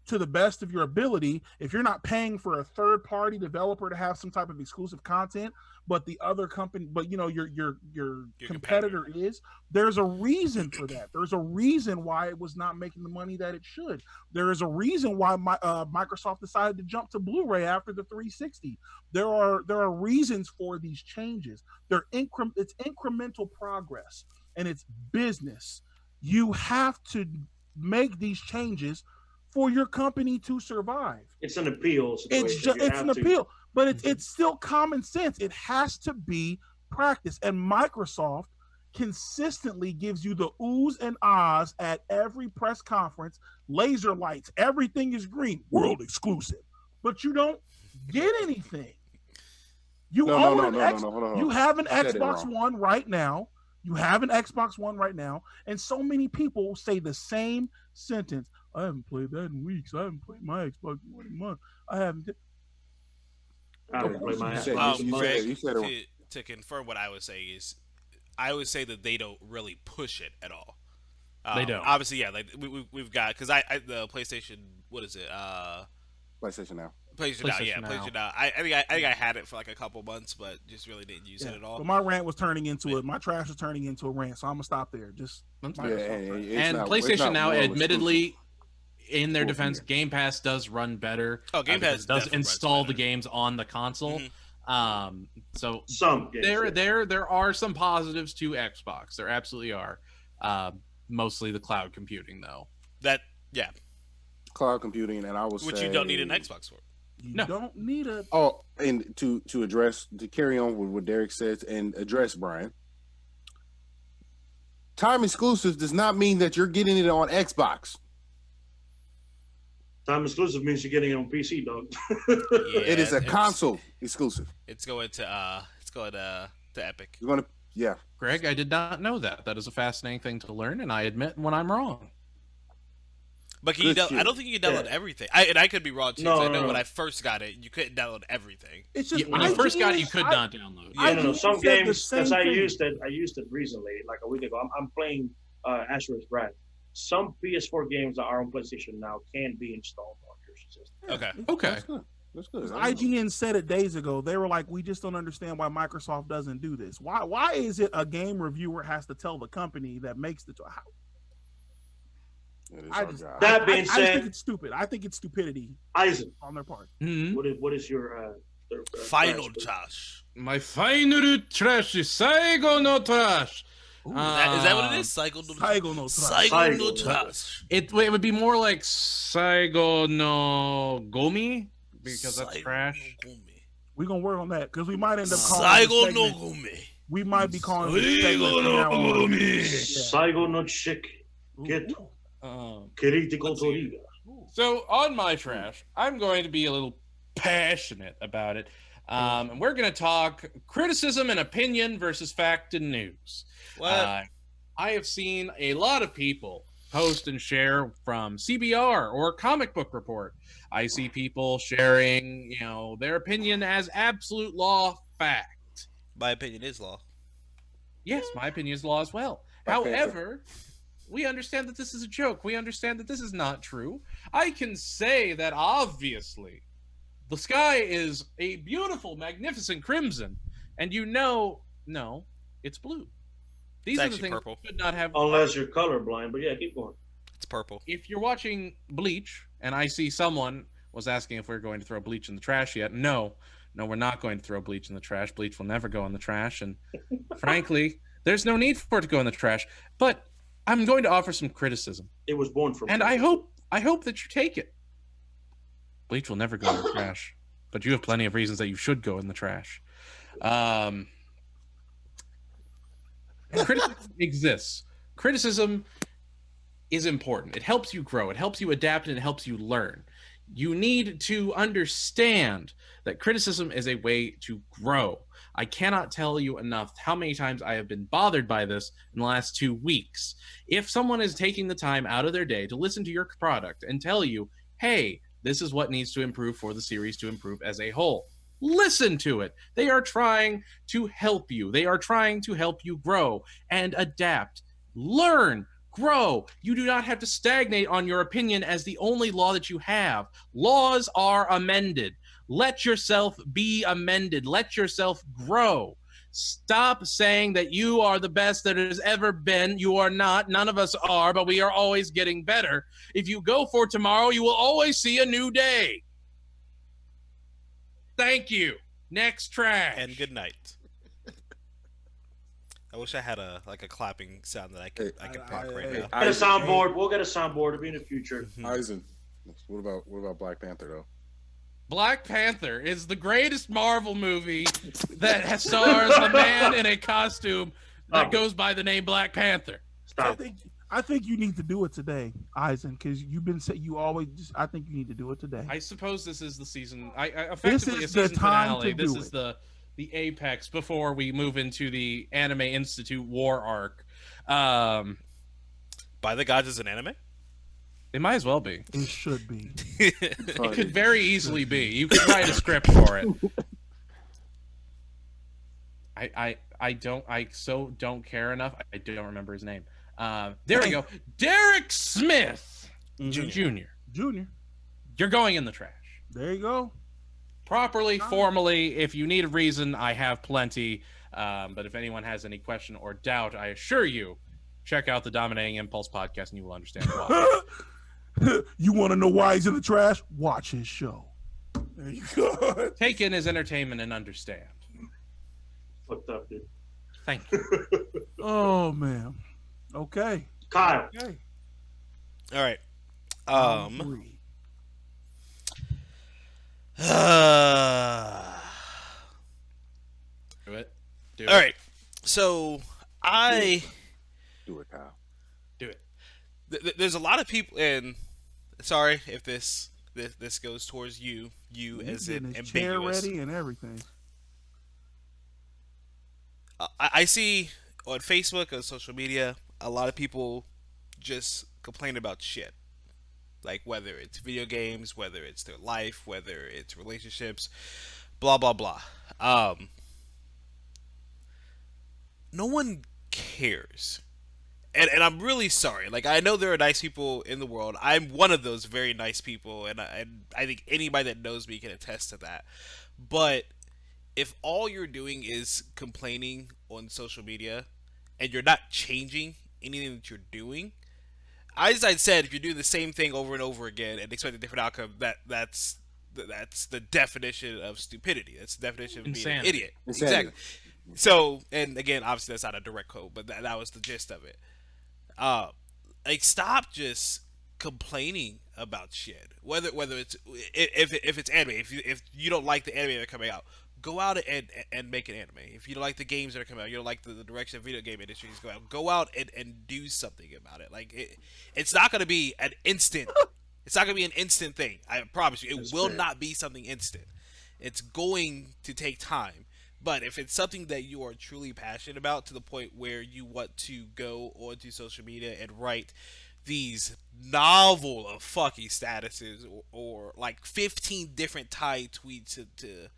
to the best of your ability, if you're not paying for a third-party developer to have some type of exclusive content, but the other company, but your competitor is, there's a reason for that. There's a reason why it was not making the money that it should. There is a reason why Microsoft decided to jump to Blu-ray after the 360. There are reasons for these changes. It's incremental progress, and it's business. You have to make these changes for your company to survive. It's an appeal situation. It's an appeal, but it's still common sense. It has to be practice. And Microsoft consistently gives you the oohs and ahs at every press conference. Laser lights, everything is green, world exclusive. But you don't get anything. You have an Xbox One right now. You have an Xbox One right now, and so many people say the same sentence. I haven't played that in weeks. I haven't played my Xbox One in a month. I haven't played my Xbox. To confirm what I would say is, I would say that they don't really push it at all. They don't. Obviously, yeah. Like we've got, because I the PlayStation. What is it? PlayStation Now. PlayStation Now. I think I had it for like a couple months, but just really didn't use it at all. But my rant was turning into my trash was turning into a rant, so I'm gonna stop there. And PlayStation Now, admittedly, in their defense, Game Pass does run better. Oh, Game Pass does install the games on the console. Mm-hmm. So some games, there are some positives to Xbox. There absolutely are. Mostly the cloud computing, though. Yeah. Cloud computing, and I would say, which you don't need an Xbox for. You No. don't need a. Oh, and to carry on with what Derek says and address Brian. Time exclusive does not mean that you're getting it on Xbox. Time exclusive means you're getting it on PC, dog. It is a console exclusive. It's going to Epic. You're gonna, yeah. Greg, I did not know that. That is a fascinating thing to learn, and I admit when I'm wrong. But I don't think you can download everything. I could be wrong too. I know when I first got it, you couldn't download everything. It's just when you first got it, you could not download. I don't know. Some games, because I thing. used it recently, like a week ago. I'm playing Asher's Wrath. Some PS4 games that are on PlayStation now can be installed on your system. Okay. That's good. IGN said it days ago. They were like, "We just don't understand why Microsoft doesn't do this. Why is it a game reviewer has to tell the company that makes the how?" I just think it's stupid. I think it's stupidity. Eisen, on their part. Mm-hmm. What is your final trash? My final trash is Saigo no trash. Is that what it is? Saigo no trash. It would be more like Saigo no gomi because that's trash. We're gonna work on that because we might end up calling Saigo no gomi. We might be calling Saigo no gomi. Saigo no chick. Get critical Toriga. So on my trash, I'm going to be a little passionate about it. And we're going to talk criticism and opinion versus fact and news. What? I have seen a lot of people post and share from CBR or Comic Book Report. I see people sharing, their opinion as absolute law fact. My opinion is law. Yes, my opinion is law as well. However, we understand that this is a joke. We understand that this is not true. I can say that obviously the sky is a beautiful, magnificent crimson, and no, it's blue. These are the things purple. you should not have. Unless you're colorblind, but yeah, keep going. It's purple. If you're watching Bleach, and I see someone was asking if we're going to throw Bleach in the trash yet, no, we're not going to throw Bleach in the trash. Bleach will never go in the trash, and frankly, there's no need for it to go in the trash. But I'm going to offer some criticism. It was born from. And I hope that you take it. Bleach will never go in the trash, but you have plenty of reasons that you should go in the trash. Criticism exists. Criticism is important. It helps you grow. It helps you adapt, and it helps you learn. You need to understand that criticism is a way to grow. I cannot tell you enough how many times I have been bothered by this in the last 2 weeks. If someone is taking the time out of their day to listen to your product and tell you, hey, this is what needs to improve for the series to improve as a whole, listen to it. They are trying to help you. They are trying to help you grow and adapt. Learn. Grow. You do not have to stagnate on your opinion as the only law that you have. Laws are amended. Let yourself be amended. Let yourself grow. Stop saying that you are the best that has ever been. You are not. None of us are, but we are always getting better. If you go for tomorrow, you will always see a new day. Thank you. Next trash. And good night. I wish I had a clapping sound that I could block right now. Get a soundboard. We'll get a soundboard. It'll be in the future. Eisen, what about Black Panther though? Black Panther is the greatest Marvel movie that stars a man in a costume that goes by the name Black Panther. Stop. I think you need to do it today, Eisen, because you've been saying you always. I think you need to do it today. I suppose this is the season. This is the time finale. to This do is it. the apex before we move into the Anime Institute war arc. By the Gods is an anime? It might as well be. It should be. It could very easily be. You could write a script for it. I don't care enough. I don't remember his name. There we go. Derek Smith Jr. You're going in the trash. There you go. Properly, formally, if you need a reason, I have plenty. But if anyone has any question or doubt, I assure you, check out the Dominating Impulse podcast and you will understand why. You want to know why he's in the trash? Watch his show. There you go. Take in his entertainment and understand. Fucked up, dude. Thank you. Oh man. Okay. Kyle. Okay. All right. Do it. All right. So I Do it, Kyle. Do it. There's a lot of people, and sorry if this goes towards you as getting in his chair ambiguous. ready and everything. I see on Facebook, on social media, a lot of people just complain about shit. Like whether it's video games, whether it's their life, whether it's relationships, blah blah blah. No one cares. And I'm really sorry. Like, I know there are nice people in the world. I'm one of those very nice people, and I think anybody that knows me can attest to that. But if all you're doing is complaining on social media and you're not changing anything that you're doing, as I said, if you're doing the same thing over and over again and expect a different outcome, that's the definition of stupidity. That's the definition of being an idiot. Insanity. Exactly. So, and again, obviously that's not a direct quote, but that was the gist of it. Like, stop just complaining about shit. Whether it's if it's anime, if you don't like the anime that are coming out, go out and make an anime. If you don't like the games that are coming out, you don't like the direction of the video game industry is going out, go out and do something about it. Like, it's not going to be an instant. It's not going to be an instant thing. I promise you, it will not be something instant. It's going to take time. But if it's something that you are truly passionate about to the point where you want to go onto social media and write these novel of fucking statuses or like 15 different Thai tweets to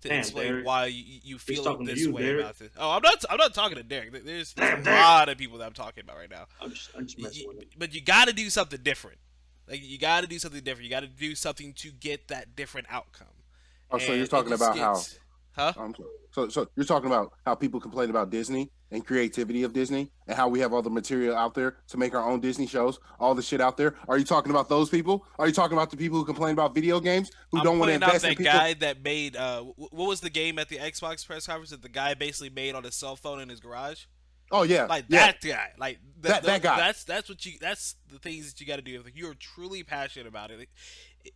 explain Derek. why you feel talking to this you, way Derek. about this. Oh, I'm not talking to Derek. There's a lot of people that I'm talking about right now. I'm just messing with it. But you got to do something different. Like, you got to do something different. You got to do something to get that different outcome. Oh, so And you're talking it just about how? gets- Huh? So you're talking about how people complain about Disney and creativity of Disney and how we have all the material out there to make our own Disney shows, all the shit out there. Are you talking about those people? Are you talking about the people who complain about video games who don't want to invest in that people? guy that made what was the game at the Xbox press conference that the guy basically made on his cell phone in his garage? Oh yeah, Like yeah. that guy, like That guy. That's the things that you got to do. If you're truly passionate about it,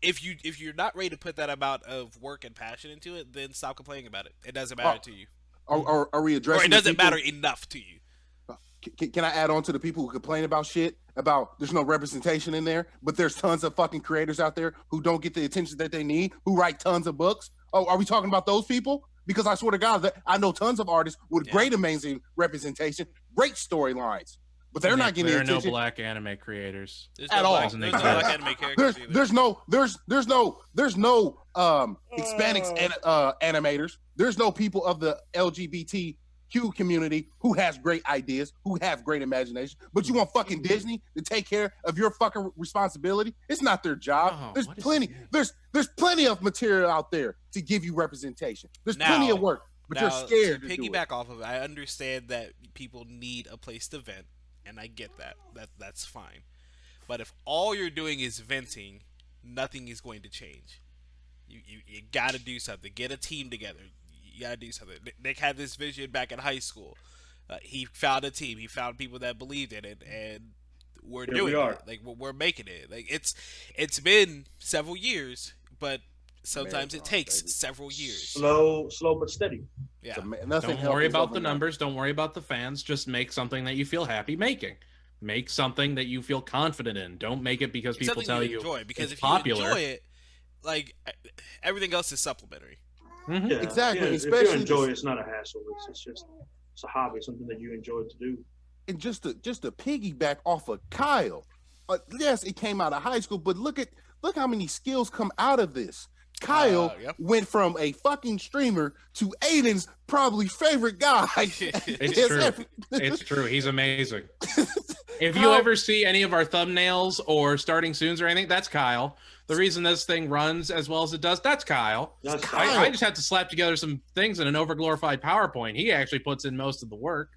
if you're not ready to put that amount of work and passion into it, then stop complaining about it. It doesn't matter to you, Are we or addressing? it doesn't the people? matter enough to you. Can I add on to the people who complain about shit about there's no representation in there, but there's tons of fucking creators out there who don't get the attention that they need, who write tons of books? Oh, are we talking about those people? Because I swear to God, that I know tons of artists with great, amazing representation, great storylines, but they're not getting There are attention. no black anime creators. There's At no all. black, there's no black anime characters either. There's no Hispanics and animators. There's no people of the LGBTQ community who has great ideas, who have great imagination. But you want fucking Disney to take care of your fucking responsibility? It's not their job. Oh, there's what is plenty. this? There's plenty of material out there to give you representation. There's plenty of work, but you're scared to do it. piggyback off of it, I understand that people need a place to vent, and I get that. That's fine. But if all you're doing is venting, nothing is going to change. You got to do something. Get a team together. You got to do something. Nick had this vision back in high school. He found a team. He found people that believed in it, and we're doing it. Like, we're making it. Like, it's been several years, but sometimes it takes several years. Slow but steady. Yeah. Don't worry about the numbers. Don't worry about the fans. Just make something that you feel happy making. Make something that you feel confident in. Don't make it because people tell you enjoy. Because it's if popular. you enjoy it, like, everything else is supplementary. Mm-hmm. Yeah, Exactly. Yeah, Especially if you enjoy it, it's not a hassle. It's a hobby, something that you enjoy to do. And just to piggyback off of Kyle, yes, it came out of high school, but look how many skills come out of this. Kyle went from a fucking streamer to Aiden's probably favorite guy. It's true. It's true. He's amazing. If you ever see any of our thumbnails or starting soons or anything, that's Kyle. The reason this thing runs as well as it does, that's Kyle. That's Kyle. I just have to slap together some things in an overglorified PowerPoint. He actually puts in most of the work.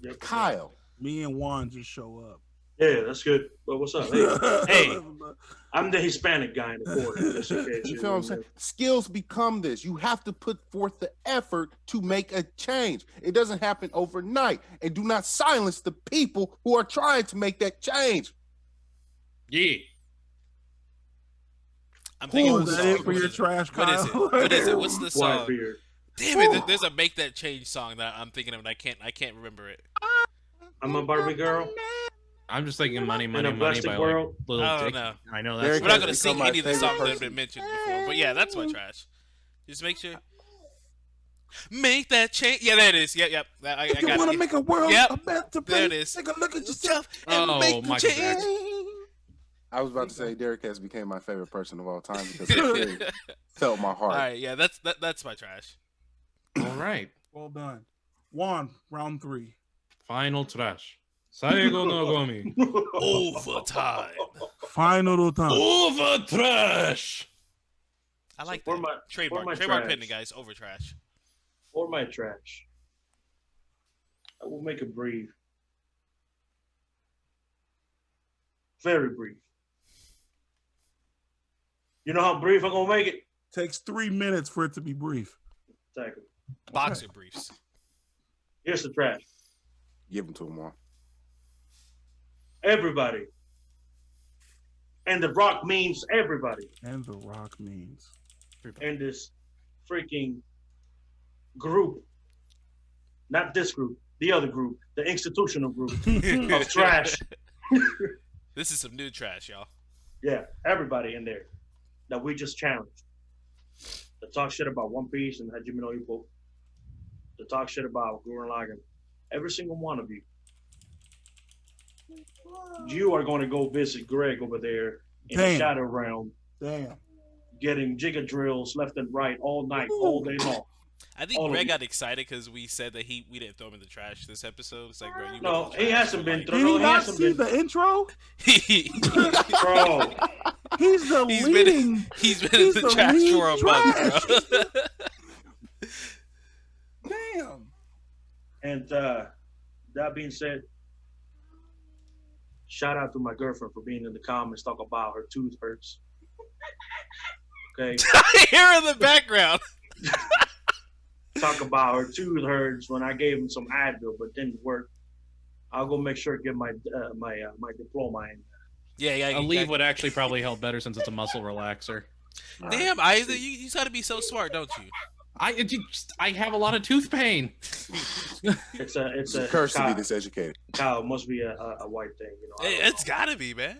Yep. Kyle. Me and Juan just show up. Yeah, that's good. But what's up? Hey, I'm the Hispanic guy in the corner. Just in case You feel what I'm saying? Skills become this. You have to put forth the effort to make a change. It doesn't happen overnight. And do not silence the people who are trying to make that change. Yeah. I'm thinking of is the that it song. for your trash, What is it? Kyle? What is it? What's the song? Whitebeard. Damn it! There's a Make That Change song that I'm thinking of, and I can't remember it. I'm a Barbie girl. I'm just thinking "Money, In Money, a Money" plastic by world. like Little I don't Dicky. know. I know Derek that's. We're not has gonna become sing my any of the favorite songs that have person. been mentioned before, but yeah, that's my trash. Just make sure. Make that change. Yeah, there it is. Yep. I If you got want to it. make a world Yep. a better There place, it is. take a look at yourself and Oh, make the Michael change. Jackson. I was about to say Derek has became my favorite person of all time because he really felt my heart. All right, yeah, that's my trash. All right. Well done. Juan, round 3. Final trash. Saigo no Gomi. Overtime. Final time. Over trash. I like for that. my- Trademark. for my Trademark trash. pending, guys. Over trash. Or my trash. I will make it brief. Very brief. You know how brief I'm gonna make it? Takes 3 minutes for it to be brief. Exactly. Boxer briefs. Here's the trash. Give them to him, Juan. Everybody. And the rock means everybody And the rock means. in this freaking group. Not this group, the other group, the institutional group of trash. This is some new trash, y'all. Yeah, everybody in there that we just challenged. To talk shit about One Piece and Hajime no Ippo. To talk shit about Gurren Lagann. Every single one of you. You are going to go visit Greg over there in the Damn. Shadow Realm, Damn. getting jigger drills left and right all night, all day long. I think All of Greg you. got excited because we said that we didn't throw him in the trash this episode. It's like, bro, you No, been in the he trash hasn't for, been like- through- Did he he not hasn't see been- the intro? Bro, He's the He's leading. been he's been in He's the the trash lead for a month, bro. Damn. and that being said, shout out to my girlfriend for being in the comments talk about her tooth hurts. Okay, I hear in the background. talk about her tooth hurts when I gave him some Advil, but didn't work. I'll go make sure to get my my diploma in. Yeah. A leave would actually probably help better since it's a muscle relaxer. Damn, Isaac, you got to be so smart, don't you? I have a lot of tooth pain. It's a It's a curse to be Kyle, this educated. Kyle, it must be a white thing, you know. I don't It's got to be, man.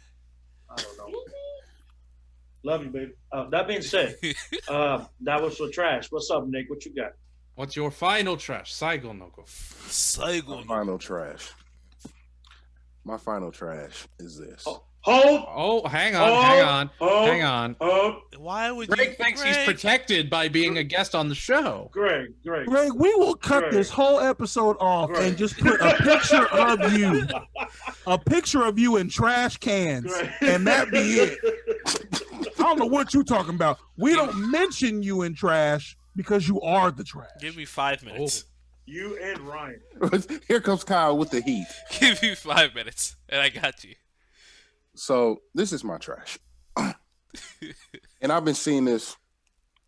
I don't know. Love you, baby. That being said, that was for trash. What's up, Nick? What you got? What's your final trash? Saigo no Go. My Saigon. final trash. My final trash is this. Hold. Oh, hang on. Hold. Why would Greg you? thinks he's protected by being a guest on the show. Greg. Greg, we will cut Greg. this whole episode off Greg. and just put a picture of you. A picture of you in trash cans. Greg. And that be it. I don't know what you're talking about. We don't mention you in trash because you are the trash. Give me 5 minutes. You and Ryan. Here comes Kyle with the heat. Give me 5 minutes, and I got you. So this is my trash. And I've been seeing this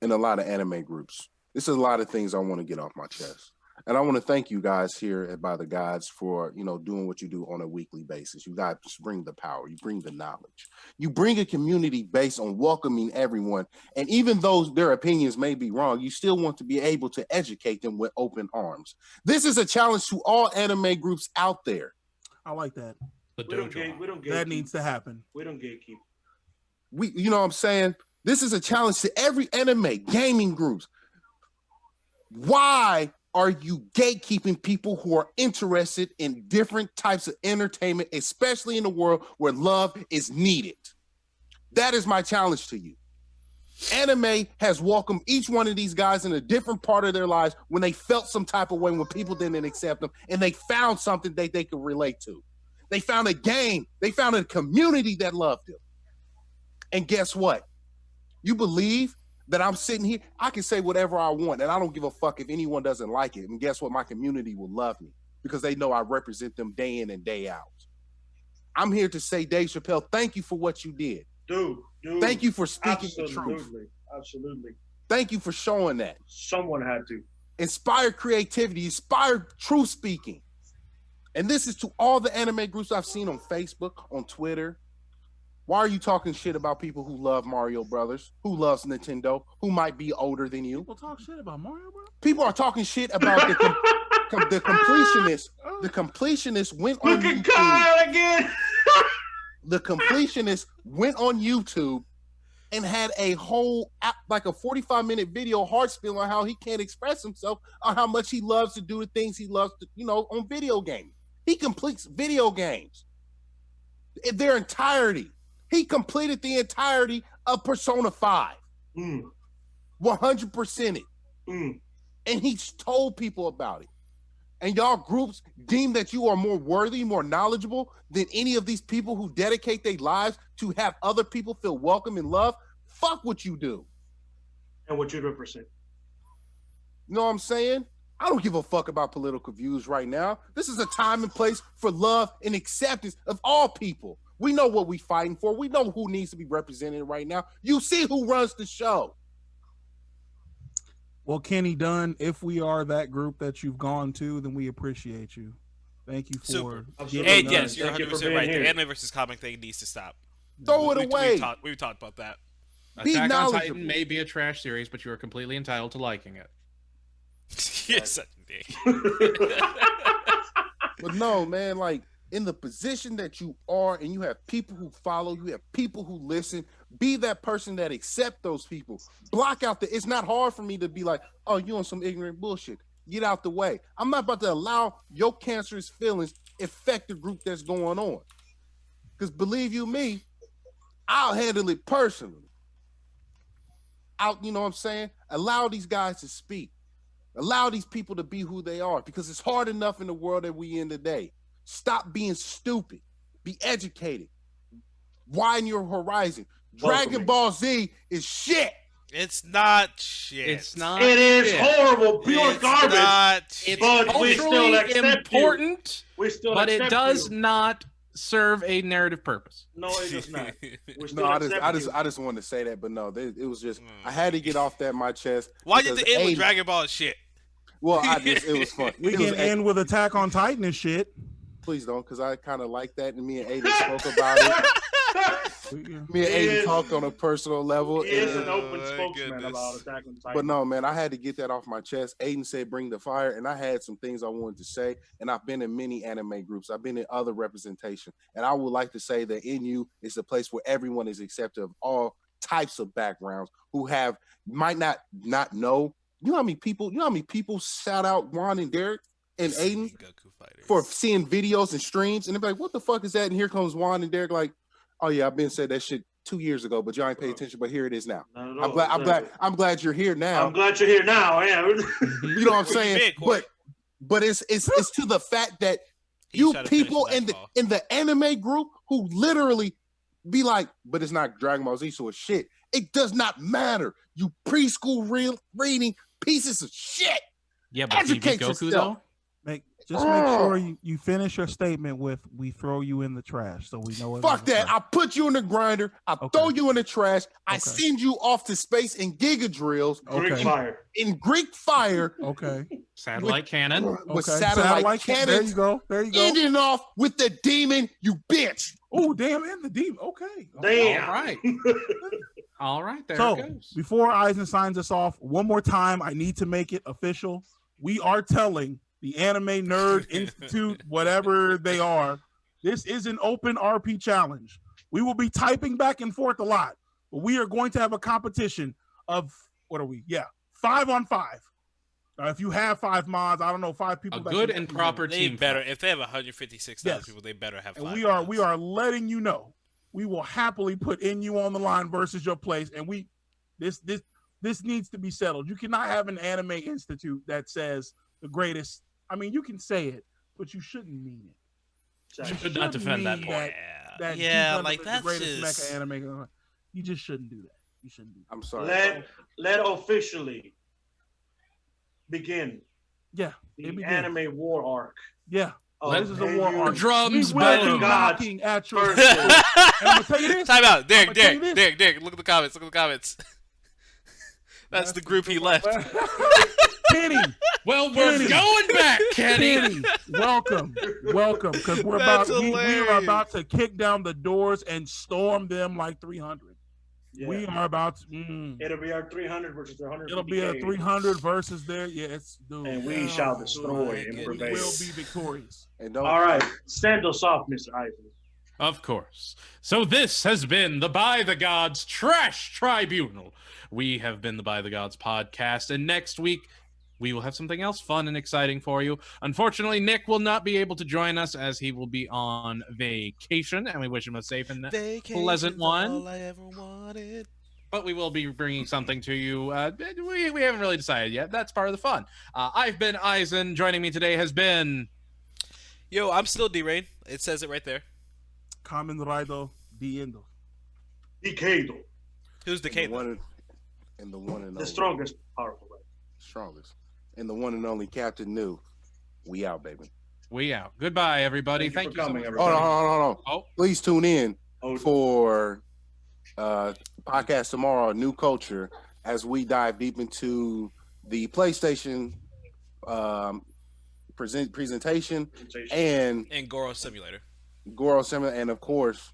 in a lot of anime groups. This is a lot of things I want to get off my chest. And I want to thank you guys here at By the Gods for, doing what you do on a weekly basis. You guys bring the power. You bring the knowledge. You bring a community based on welcoming everyone. And even though their opinions may be wrong, you still want to be able to educate them with open arms. This is a challenge to all anime groups out there. I like that. The We don't dojo. gatekeep. That needs to happen. We don't gatekeep. You know what I'm saying? This is a challenge to every anime gaming groups. Why are you gatekeeping people who are interested in different types of entertainment, especially in a world where love is needed? That is my challenge to you. Anime has welcomed each one of these guys in a different part of their lives when they felt some type of way, when people didn't accept them, and they found something that they could relate to. They found a game. They found a community that loved them. And guess what? You believe that I'm sitting here, I can say whatever I want, and I don't give a fuck if anyone doesn't like it. And guess what? My community will love me because they know I represent them day in and day out. I'm here to say, Dave Chappelle, thank you for what you did. Dude. Thank you for speaking the truth. Absolutely. Thank you for showing that. Someone had to. Inspire creativity, inspire truth speaking. And this is to all the anime groups I've seen on Facebook, on Twitter, Why are you talking shit about people who love Mario Brothers, who loves Nintendo, who might be older than you? People talk shit about Mario, bro. People are talking shit about the completionist. The completionist went on Look at YouTube. Kyle again. The completionist went on YouTube and had a whole like a 45-minute video hard spiel on how he can't express himself, on how much he loves to do the things he loves to, on video games. He completes video games in their entirety. He completed the entirety of Persona 5. 100% it. And he's told people about it. And y'all groups deem that you are more worthy, more knowledgeable than any of these people who dedicate their lives to have other people feel welcome and loved. Fuck what you do. And what you represent. You know what I'm saying? I don't give a fuck about political views right now. This is a time and place for love and acceptance of all people. We know what we fighting for. We know who needs to be represented right now. You see who runs the show. Well, Kenny Dunn, if we are that group that you've gone to, then we appreciate you. Thank you for. And yes, you're 100% right. The anime versus comic thing needs to stop. Throw it away. We've talked about that. Attack on Titan may be a trash series, but you are completely entitled to liking it. You're such a dick. But no, man, like, in the position that you are, and you have people who follow, you have people who listen, be that person that accept those people. Block out it's not hard for me to be like, oh, you on some ignorant bullshit. Get out the way. I'm not about to allow your cancerous feelings affect the group that's going on. Because believe you me, I'll handle it personally. You know what I'm saying? Allow these guys to speak. Allow these people to be who they are, because it's hard enough in the world that we in today. Stop being stupid. Be educated. Widen your horizon. Dragon Ball Z is shit. It's not shit. It's not. It is horrible, pure It's garbage. Not It's But we still accept important, We still but it accept does you. not serve a narrative purpose. No, it does not. We still No, accept I just wanted to say that, but no, it was just I had to get off that my chest. Why did because the end with Aiden- Dragon Ball shit? Well, it was fun. We It was can end with Attack on Titan and shit. Please don't, because I kind of like that, and me and Aiden spoke about it. Me and Aiden talked on a personal level. He is and- an open my spokesman goodness. about Attack on Titan. But no, man, I had to get that off my chest. Aiden said, bring the fire. And I had some things I wanted to say. And I've been in many anime groups. I've been in other representation. And I would like to say that NU is a place where everyone is accepted of all types of backgrounds who might not know. You know how many people shout out Juan and Derek and Aiden Goku fighters. for seeing videos and streams. And they're like, what the fuck is that? And here comes Juan and Derek like, oh yeah, I've been said that shit 2 years ago, but y'all ain't pay attention. But here it is now. I'm glad you're here now. I'm glad you're here now. Yeah. You know what I'm saying? But it's to the fact that you people in the anime group who literally be like, but it's not Dragon Ball Z, so it's shit. It does not matter. You preschool reading pieces of shit. Yeah, but Educate Goku yourself. though. Make sure you finish your statement with "we throw you in the trash," so we know. Fuck that! I put you in the grinder. I throw you in the trash. I Okay. send you off to space in Giga Drills. Greek fire. In Greek fire. Okay. Satellite cannon. With Okay. satellite cannons. There you go. There you go. Ending off with the demon, you bitch. Oh damn! And the demon. Okay. Damn. All right. All right. There So it goes. before Eisen signs us off, one more time, I need to make it official. We are telling the Anime Nerd Institute, whatever they are, this is an open RP challenge. We will be typing back and forth a lot, but we are going to have a competition of 5 on 5. Now, if you have 5 mods, I don't know, 5 people. A good and proper They team. better if they have 156,000 Yes. people, they better have. And 5 we are letting you know, we will happily put NU on the line versus your place, and this needs to be settled. You cannot have an anime institute that says the greatest. I mean, you can say it, but you shouldn't mean it. You should not defend that point. Yeah, Gundam like is that's the greatest just... mecha anime. You just shouldn't do that. You shouldn't do that. I'm sorry. Let officially begin Yeah, the it begins. anime war arc. Yeah, Of this is a war NU. arc. Drums We will better. be knocking at your First. door. And I'm gonna tell you this. Time out, I'ma tell you this. Derek. Look at the comments. That's the group he left. Kenny. Well, we're Kenny. going back, Kenny. Kenny, welcome, because we are about to kick down the doors and storm them like 300. Yeah. We are about to. It'll be our 300 versus 100. It'll be a 300 versus there. Yes, dude. And we shall destroy and We prevail. will be victorious. And All right, stand us off, Mr. Ivory. Of course. So this has been the By the Gods Trash Tribunal. We have been the By the Gods podcast, and next week we will have something else fun and exciting for you. Unfortunately, Nick will not be able to join us as he will be on vacation, and we wish him a safe and pleasant one. All I ever wanted. But we will be bringing something to you. We haven't really decided yet. That's part of the fun. I've been Eisen. Joining me today has been... Yo, I'm still D-Rain. It says it right there. Kamen Rider Diendo. Decado. Who's the K? the one and only. The strongest, powerful. Right? Strongest. And the one and only Captain New. We out, baby. We out. Goodbye, everybody. Thank you for coming, so much. everybody. Hold on. Oh. Please tune in Oh. for podcast tomorrow, New Culture, as we dive deep into the PlayStation presentation and Goro Simulator. Goro Simulator, and of course,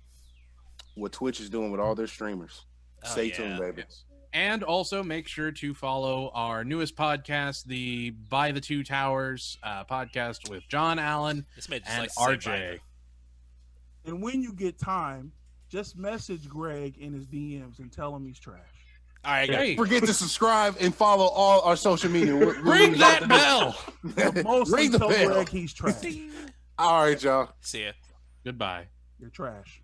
what Twitch is doing with all their streamers. Stay tuned, baby. Yes. And also make sure to follow our newest podcast, the By the Two Towers podcast with John Allen This made just and like RJ. And when you get time, just message Greg in his DMs and tell him he's trash. All right, guys. Hey, Forget to subscribe and follow all our social media. ring that bell. But mostly Ring the tell bell. Greg he's trash. All right, y'all. See ya. Goodbye. You're trash.